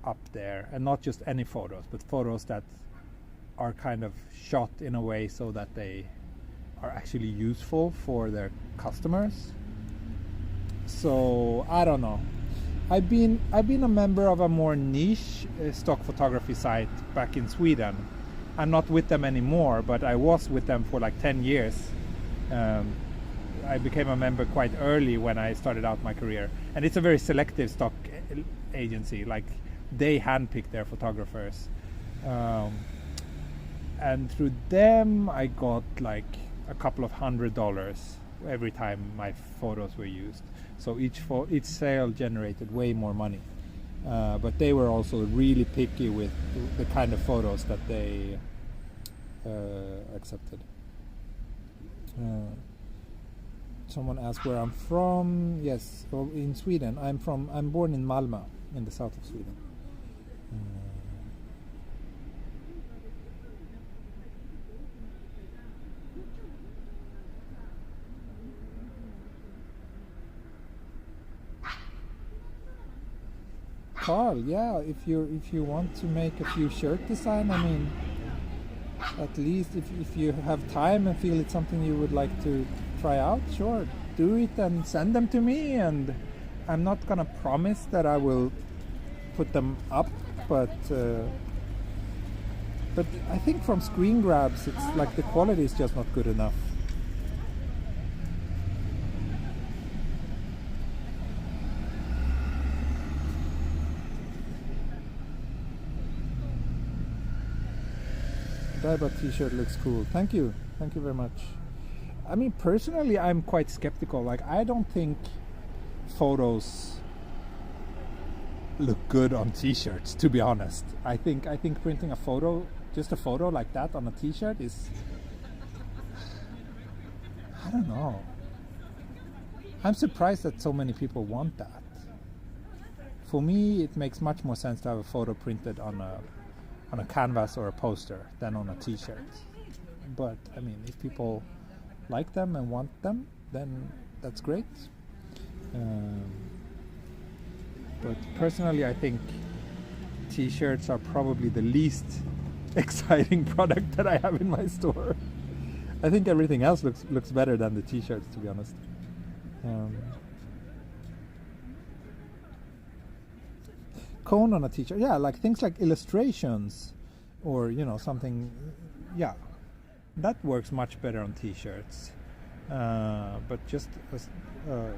up there, and not just any photos, but photos that are kind of shot in a way so that they are actually useful for their customers. So I don't know. I've been a member of a more niche stock photography site back in Sweden, I'm not with them anymore, but I was with them for like 10 years. I became a member quite early when I started out my career, and it's a very selective stock agency. Like they handpick their photographers, and through them I got like a couple of $100 every time my photos were used. So each sale generated way more money, but they were also really picky with the kind of photos that they accepted. Someone asked where I'm from. Yes, in Sweden. I'm born in Malmö, in the south of Sweden. Carl, yeah, if you want to make a few shirt design, I mean, at least if you have time and feel it's something you would like to try out, sure, do it and send them to me. And I'm not gonna promise that I will put them up, but I think from screen grabs, it's like the quality is just not good enough. But t-shirt looks cool. Thank you very much. I mean, personally, I'm quite skeptical. Like, I don't think photos look good on t-shirts, to be honest. I think printing just a photo like that on a t-shirt is, I don't know. I'm surprised that so many people want that. For me, it makes much more sense to have a photo printed on a canvas or a poster than on a t-shirt. But I mean, if people like them and want them, then that's great. But personally, I think t-shirts are probably the least exciting product that I have in my store. I think everything else looks better than the t-shirts, to be honest. Cone on a t-shirt, yeah, like things like illustrations or something, yeah, that works much better on t-shirts. But just a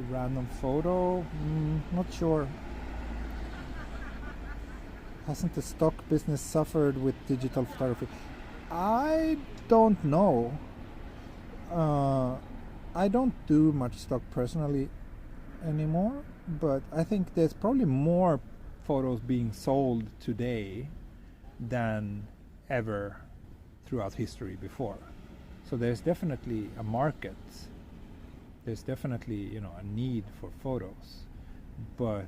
random photo, not sure. Hasn't the stock business suffered with digital photography? I don't know. I don't do much stock personally anymore, but I think there's probably more photos being sold today than ever throughout history before. So there's definitely a market. There's definitely a need for photos, but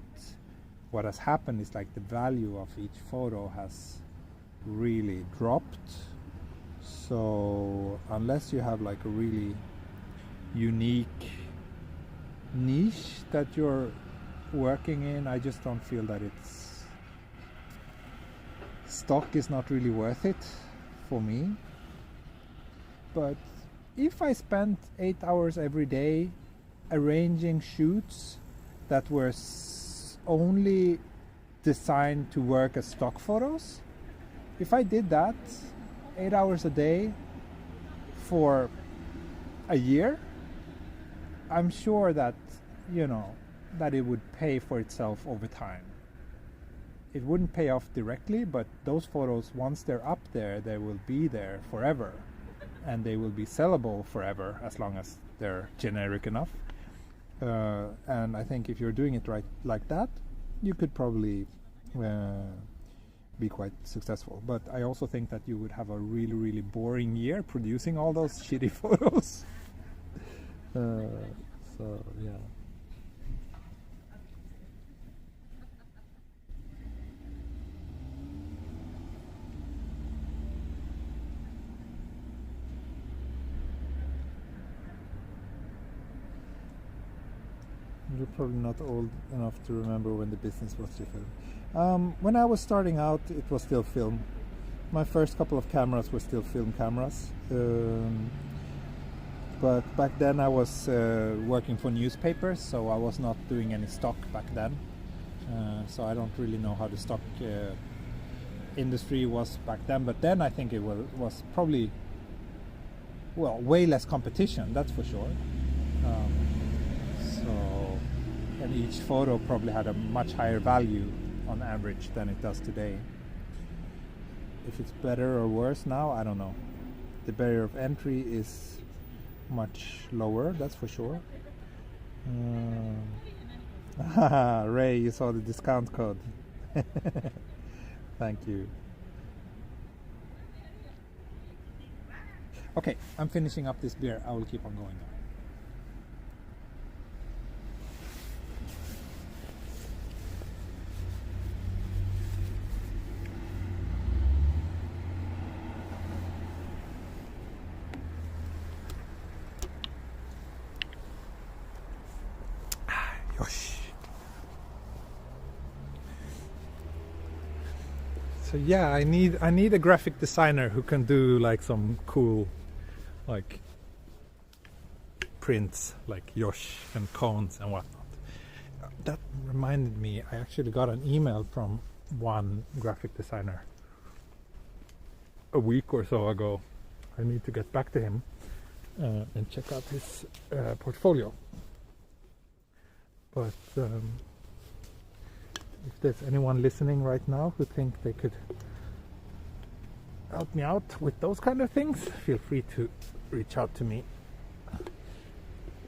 what has happened is like the value of each photo has really dropped. So unless you have like a really unique niche that you're working in, I just don't feel that stock is not really worth it for me. But if I spent 8 hours every day arranging shoots that were only designed to work as stock photos, if I did that 8 hours a day for a year, I'm sure that that it would pay for itself over time. It wouldn't pay off directly, but those photos, once they're up there, they will be there forever, and they will be sellable forever as long as they're generic enough. And I think if you're doing it right like that, you could probably be quite successful. But I also think that you would have a really, really boring year producing all those shitty photos. So yeah. You're probably not old enough to remember when the business was to film. When I was starting out, it was still film. My first couple of cameras were still film cameras. But back then I was working for newspapers, so I was not doing any stock back then. So I don't really know how the stock industry was back then, but then I think it was probably, well, way less competition, that's for sure. And each photo probably had a much higher value on average than it does today. If it's better or worse now, I don't know. The barrier of entry is much lower, that's for sure. Ray, you saw the discount code. Thank you. Okay, I'm finishing up this beer. I will keep on going now. So yeah, I need a graphic designer who can do like some cool like prints like Yosh and cones and whatnot. That reminded me, I actually got an email from one graphic designer a week or so ago. I need to get back to him and check out his portfolio. But if there's anyone listening right now who think they could help me out with those kind of things, feel free to reach out to me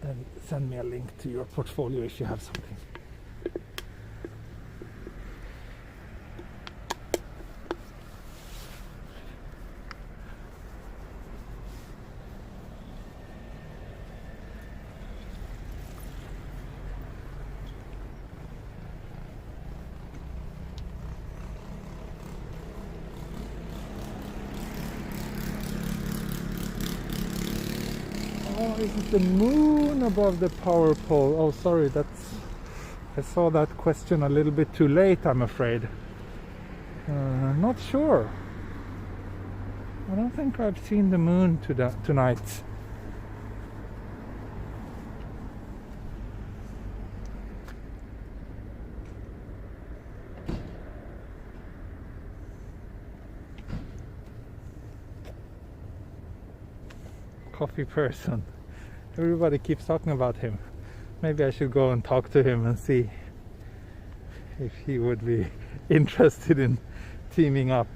and send me a link to your portfolio if you have something. Oh, is it the moon above the power pole? Oh, sorry, I saw that question a little bit too late, I'm afraid. Not sure. I don't think I've seen the moon tonight. Coffee person. Everybody keeps talking about him. Maybe I should go and talk to him and see if he would be interested in teaming up.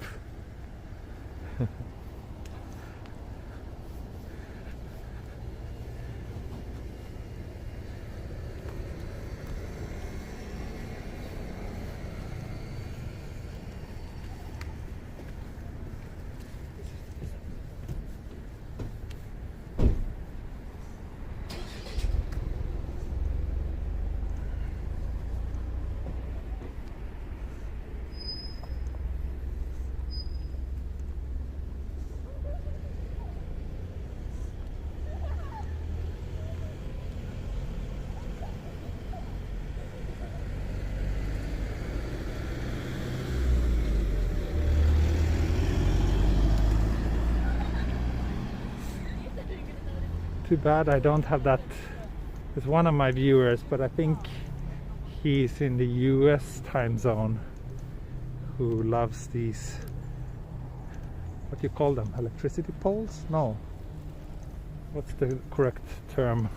Too bad I don't have that as one of my viewers, but I think he's in the US time zone, who loves these, what do you call them, electricity poles? No, what's the correct term?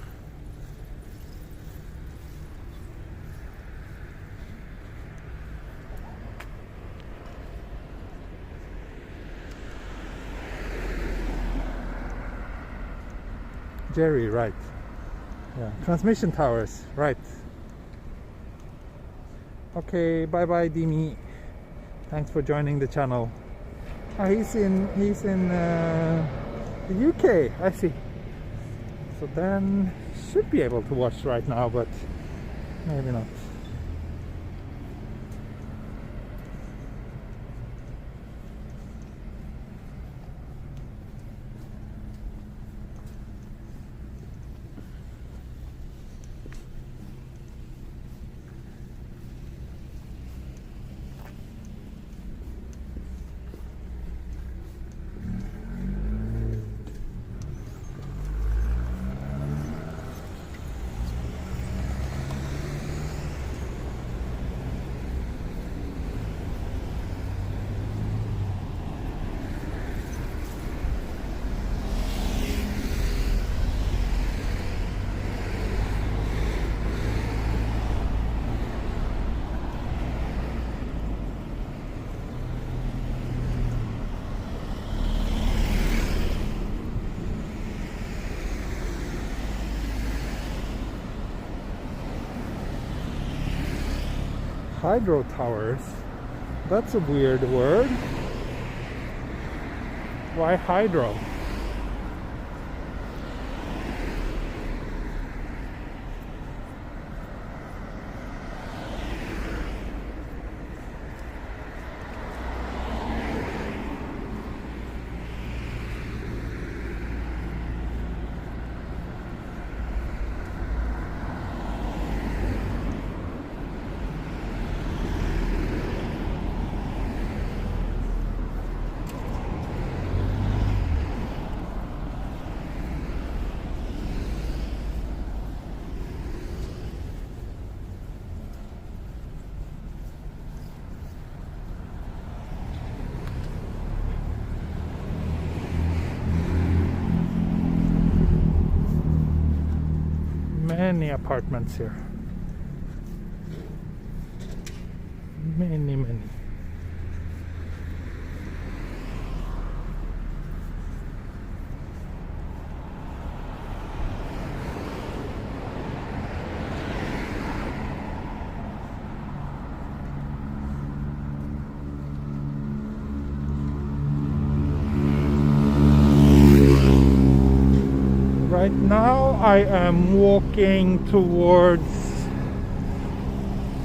Jerry, right. Yeah, transmission towers, right. Okay, bye bye Dimi. Thanks for joining the channel. Oh, he's in the UK, I see. So then should be able to watch right now, but maybe not. Hydro towers. That's a weird word. Why hydro? Many apartments here. Many. Right now I am walking towards,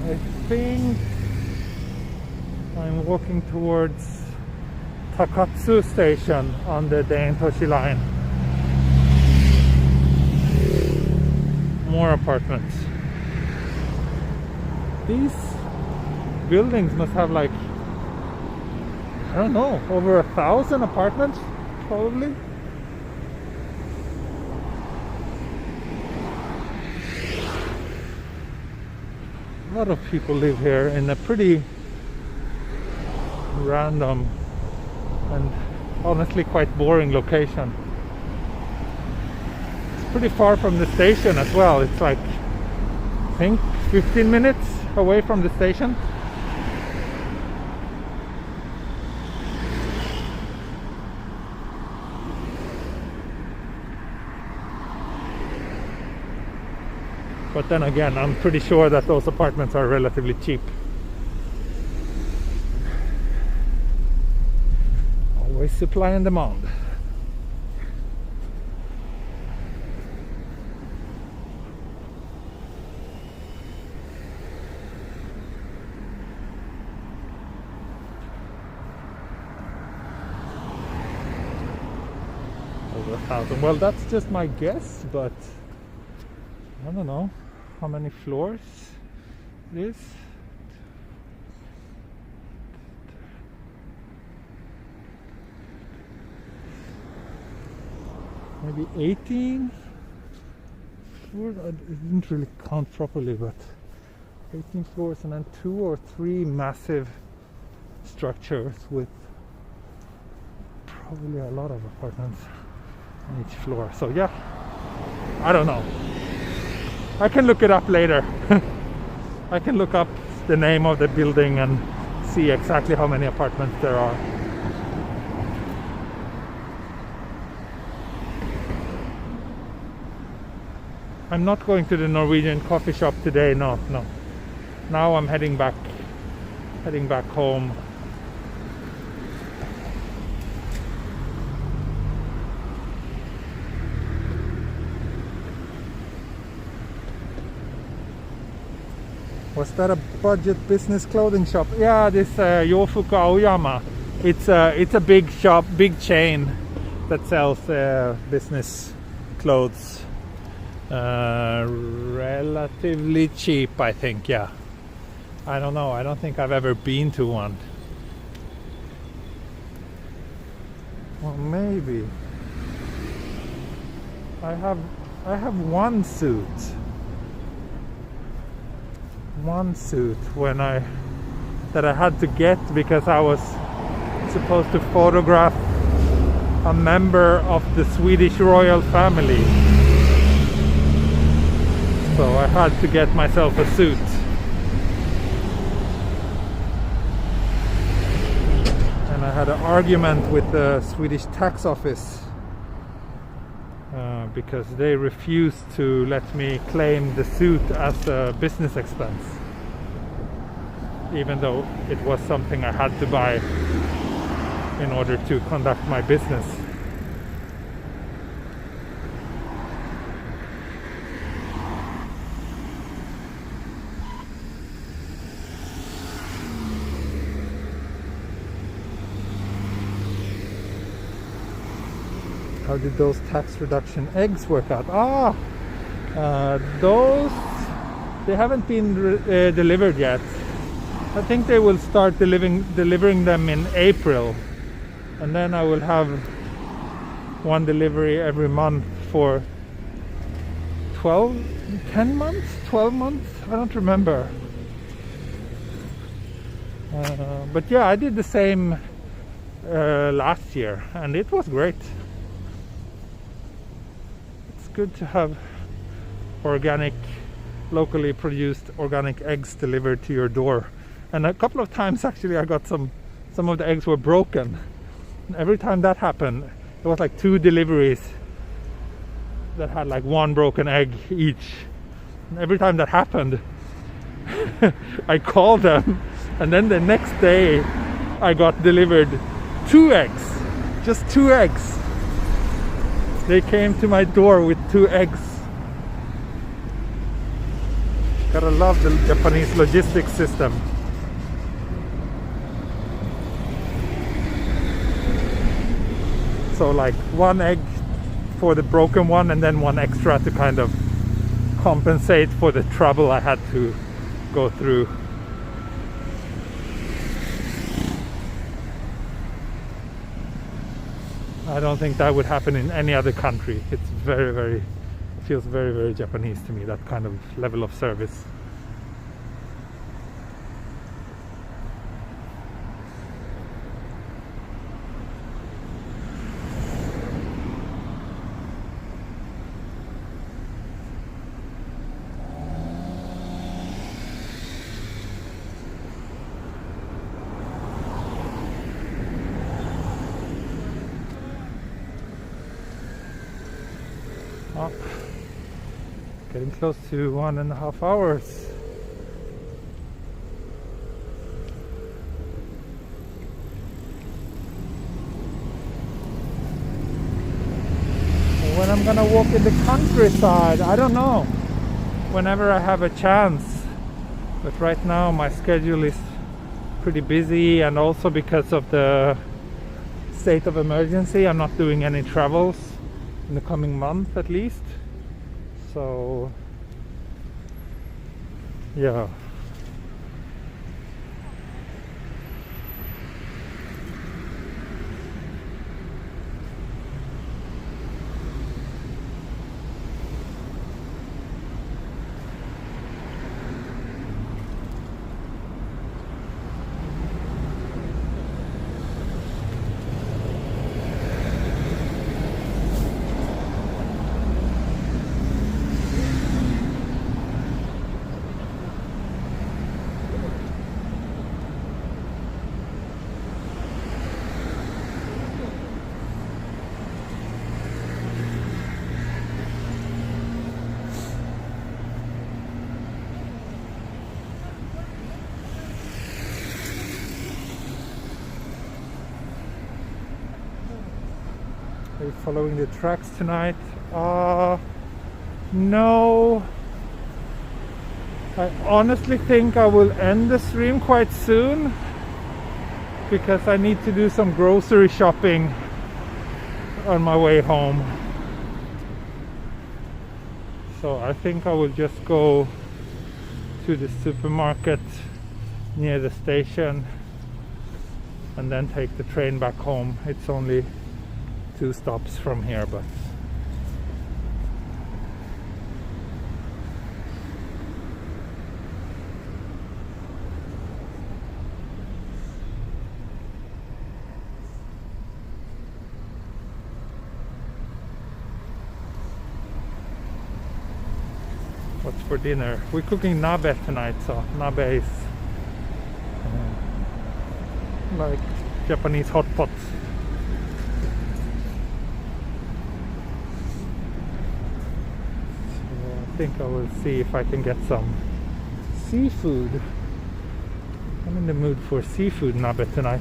I think I'm walking towards Takatsu station on the Dain-Toshi line. More apartments. These buildings must have like, I don't know, over 1,000 apartments probably. A lot of people live here in a pretty random and honestly quite boring location. It's pretty far from the station as well. It's like, I think 15 minutes away from the station. But then again, I'm pretty sure that those apartments are relatively cheap. Always supply and demand. Over 1,000. Well, that's just my guess, but I don't know how many floors it is. Maybe 18 floors. I didn't really count properly, but 18 floors, and then 2 or 3 massive structures with probably a lot of apartments on each floor. So yeah, I don't know. I can look it up later. I can look up the name of the building and see exactly how many apartments there are. I'm not going to the Norwegian coffee shop today, no. Now I'm heading back home. Was that a budget business clothing shop? Yeah, this Yofuka Aoyama. It's a big shop, big chain that sells business clothes. Relatively cheap, I think. Yeah, I don't know. I don't think I've ever been to one. Well, maybe. I have one suit that I had to get because I was supposed to photograph a member of the Swedish royal family. So I had to get myself a suit. And I had an argument with the Swedish tax office because they refused to let me claim the suit as a business expense. even though it was something I had to buy in order to conduct my business. How did those tax reduction eggs work out? Those, they haven't been delivered yet. I think they will start delivering them in April, and then I will have one delivery every month for 10 months, 12 months, I don't remember. But yeah, I did the same last year, and it was great. It's good to have organic, locally produced organic eggs delivered to your door. And a couple of times actually I got some of the eggs were broken. And every time that happened, it was like 2 deliveries that had like 1 broken egg each. And every time that happened, I called them, and then the next day I got delivered 2 eggs, just 2 eggs. They came to my door with 2 eggs. Gotta love the Japanese logistics system. So like 1 egg for the broken one, and then 1 extra to kind of compensate for the trouble I had to go through. I don't think that would happen in any other country. It's it feels very, very Japanese to me, that kind of level of service. Oh, getting close to 1.5 hours. When I'm gonna walk in the countryside, I don't know. Whenever I have a chance. But right now my schedule is pretty busy, and also because of the state of emergency, I'm not doing any travels in the coming month at least. So yeah. Are you following the tracks tonight? No. I honestly think I will end the stream quite soon, because I need to do some grocery shopping on my way home. So I think I will just go to the supermarket near the station and then take the train back home. It's only 2 stops from here, but what's for dinner? We're cooking nabe tonight, so nabe is like Japanese hot pots. I think I will see if I can get some seafood. I'm in the mood for seafood nabe tonight.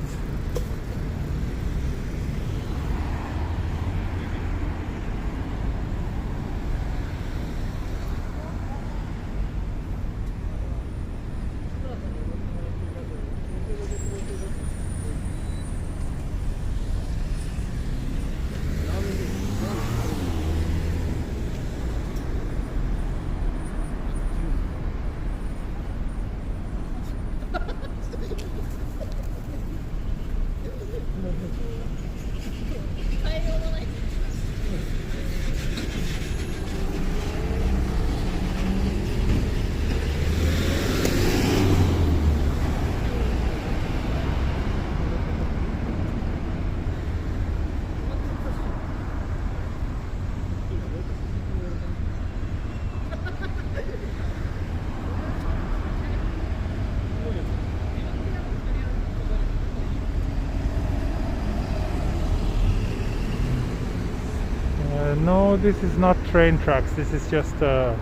No, this is not train tracks. This is just a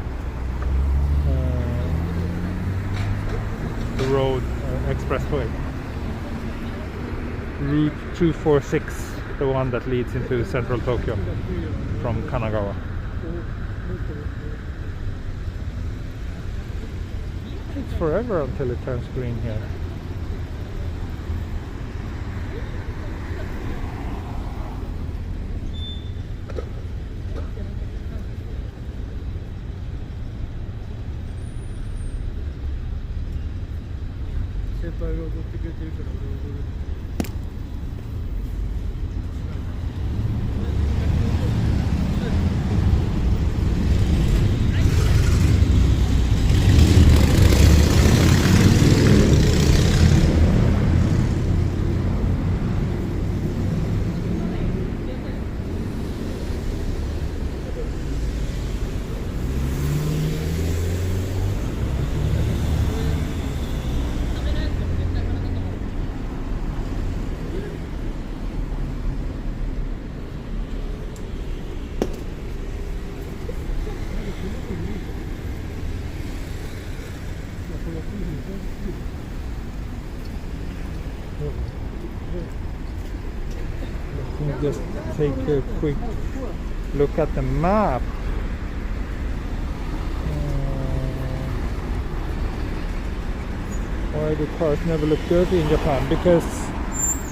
road, expressway. Route 246, the one that leads into central Tokyo from Kanagawa. It takes forever until it turns green here. Let me just take a quick look at the map. Why do cars never look dirty in Japan? Because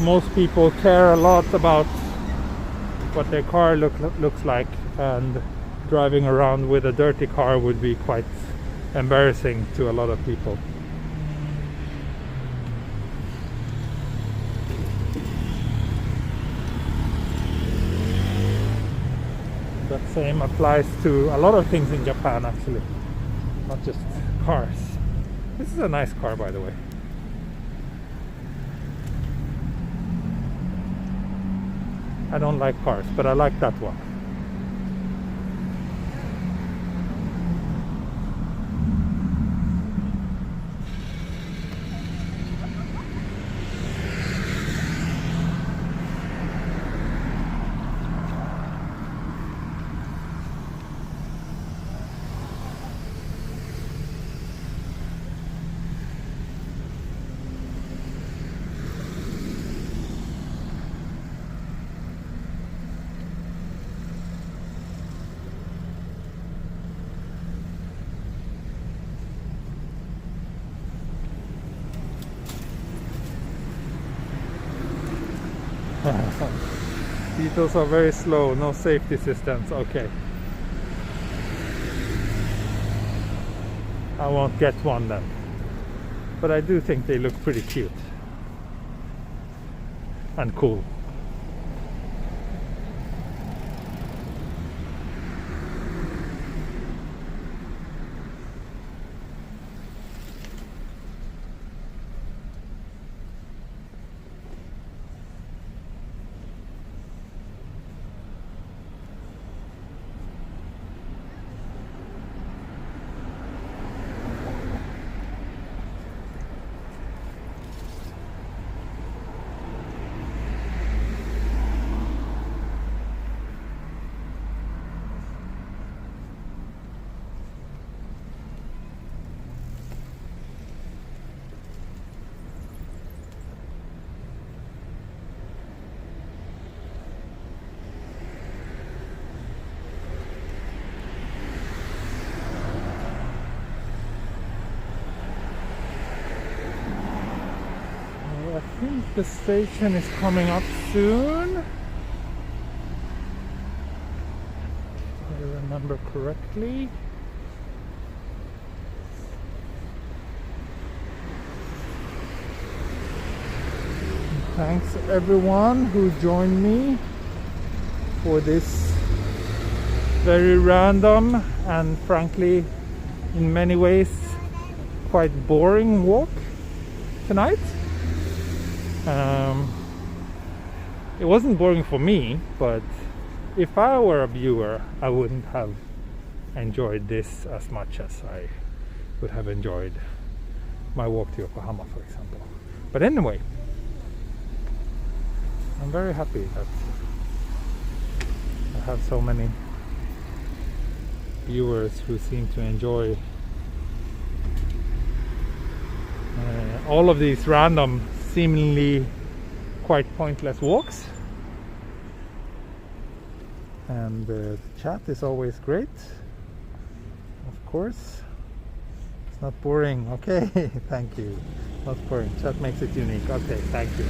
most people care a lot about what their car looks like, and driving around with a dirty car would be quite embarrassing to a lot of people. That same applies to a lot of things in Japan, actually, not just cars. This is a nice car, by the way. I don't like cars, but I like that one. Beetles are very slow, no safety systems. Okay, I won't get one then, but I do think they look pretty cute and cool. The station is coming up soon. If I remember correctly. Thanks everyone who joined me for this very random and frankly in many ways quite boring walk tonight. It wasn't boring for me, but if I were a viewer I wouldn't have enjoyed this as much as I would have enjoyed my walk to Yokohama, for example. But anyway, I'm very happy that I have so many viewers who seem to enjoy all of these random, seemingly quite pointless walks. And the chat is always great, of course. It's not boring. Okay, thank you. Not boring. Chat makes it unique. Okay, thank you.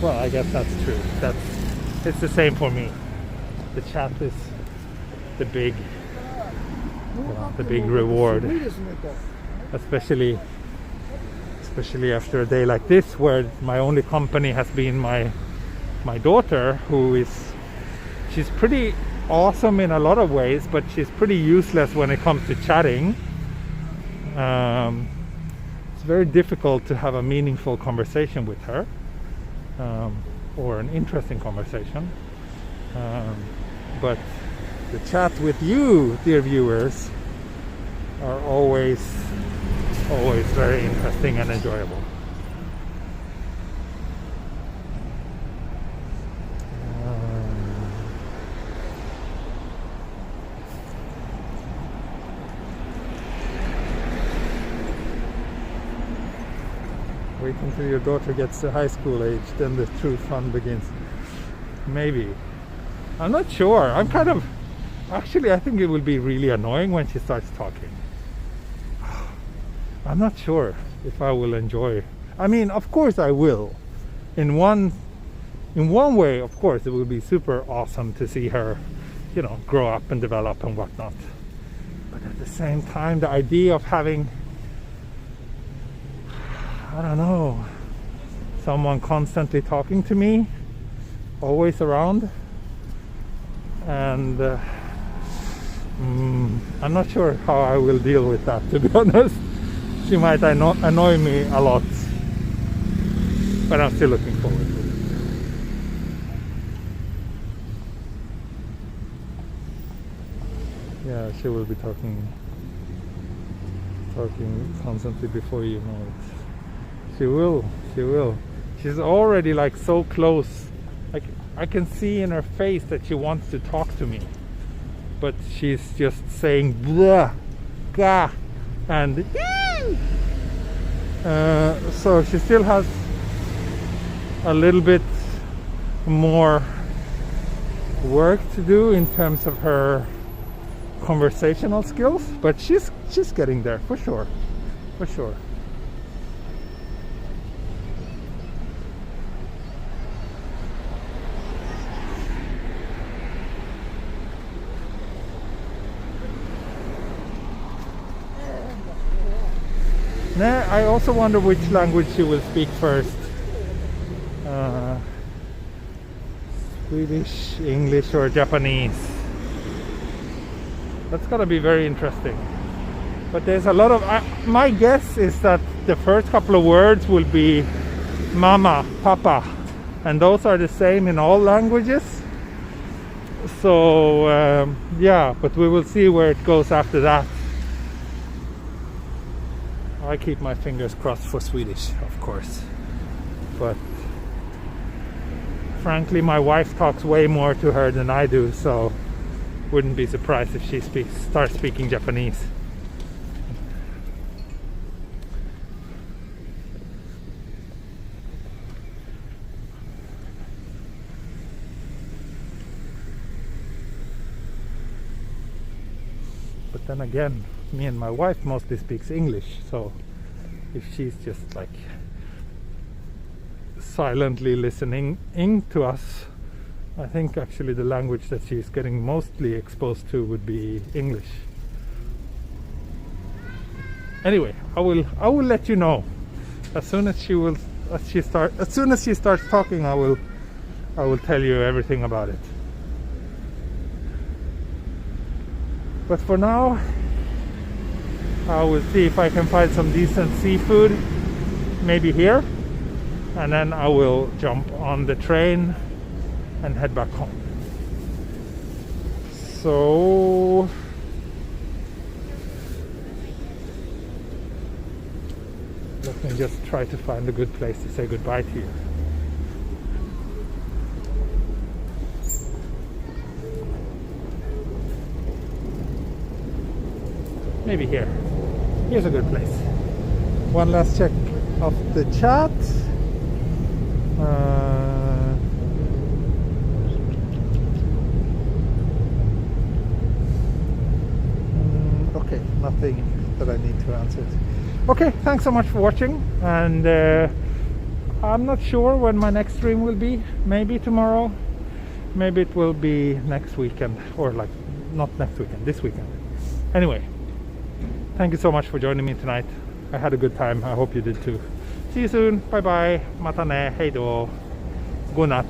Well, I guess that's true. It's the same for me. The chat is the big reward, especially after a day like this, where my only company has been my daughter, she's pretty awesome in a lot of ways, but she's pretty useless when it comes to chatting. It's very difficult to have a meaningful conversation with her, or an interesting conversation. But the chat with you, dear viewers, are always very interesting and enjoyable. Wait until your daughter gets to high school age, then the true fun begins. Maybe. I'm not sure. Actually, I think it will be really annoying when she starts talking. I'm not sure if I will enjoy. I mean, of course I will. In one way, of course, it will be super awesome to see her, grow up and develop and whatnot. But at the same time, the idea of having, I don't know, someone constantly talking to me, always around, and I'm not sure how I will deal with that, to be honest. She might annoy me a lot, but I'm still looking forward to it. Yeah, she will be talking constantly before you know it. She will. She's already like so close. Like I can see in her face that she wants to talk to me, but she's just saying blah, gah, and so she still has a little bit more work to do in terms of her conversational skills, but she's getting there for sure. I also wonder which language she will speak first. Swedish, English, or Japanese. That's gonna be very interesting. But there's a lot of... my guess is that the first couple of words will be mama, papa. And those are the same in all languages. So, yeah, but we will see where it goes after that. I keep my fingers crossed for Swedish, of course, but frankly my wife talks way more to her than I do, so wouldn't be surprised if she starts speaking Japanese. But then again, me and my wife mostly speaks English, so if she's just like silently listening in to us. I think actually the language that she's getting mostly exposed to would be English. Anyway, I will let you know as soon as she starts talking. I will tell you everything about it. But for now, I will see if I can find some decent seafood, maybe here, and then I will jump on the train and head back home. So let me just try to find a good place to say goodbye to you. Maybe here. Here's a good place. One last check of the chat. Okay, nothing that I need to answer. Okay, thanks so much for watching, and I'm not sure when my next stream will be. Maybe tomorrow, maybe it will be next weekend, or like not next weekend, this weekend. Anyway, thank you so much for joining me tonight. I had a good time. I hope you did too. See you soon. Bye bye. Mata ne. Hei då. God natt.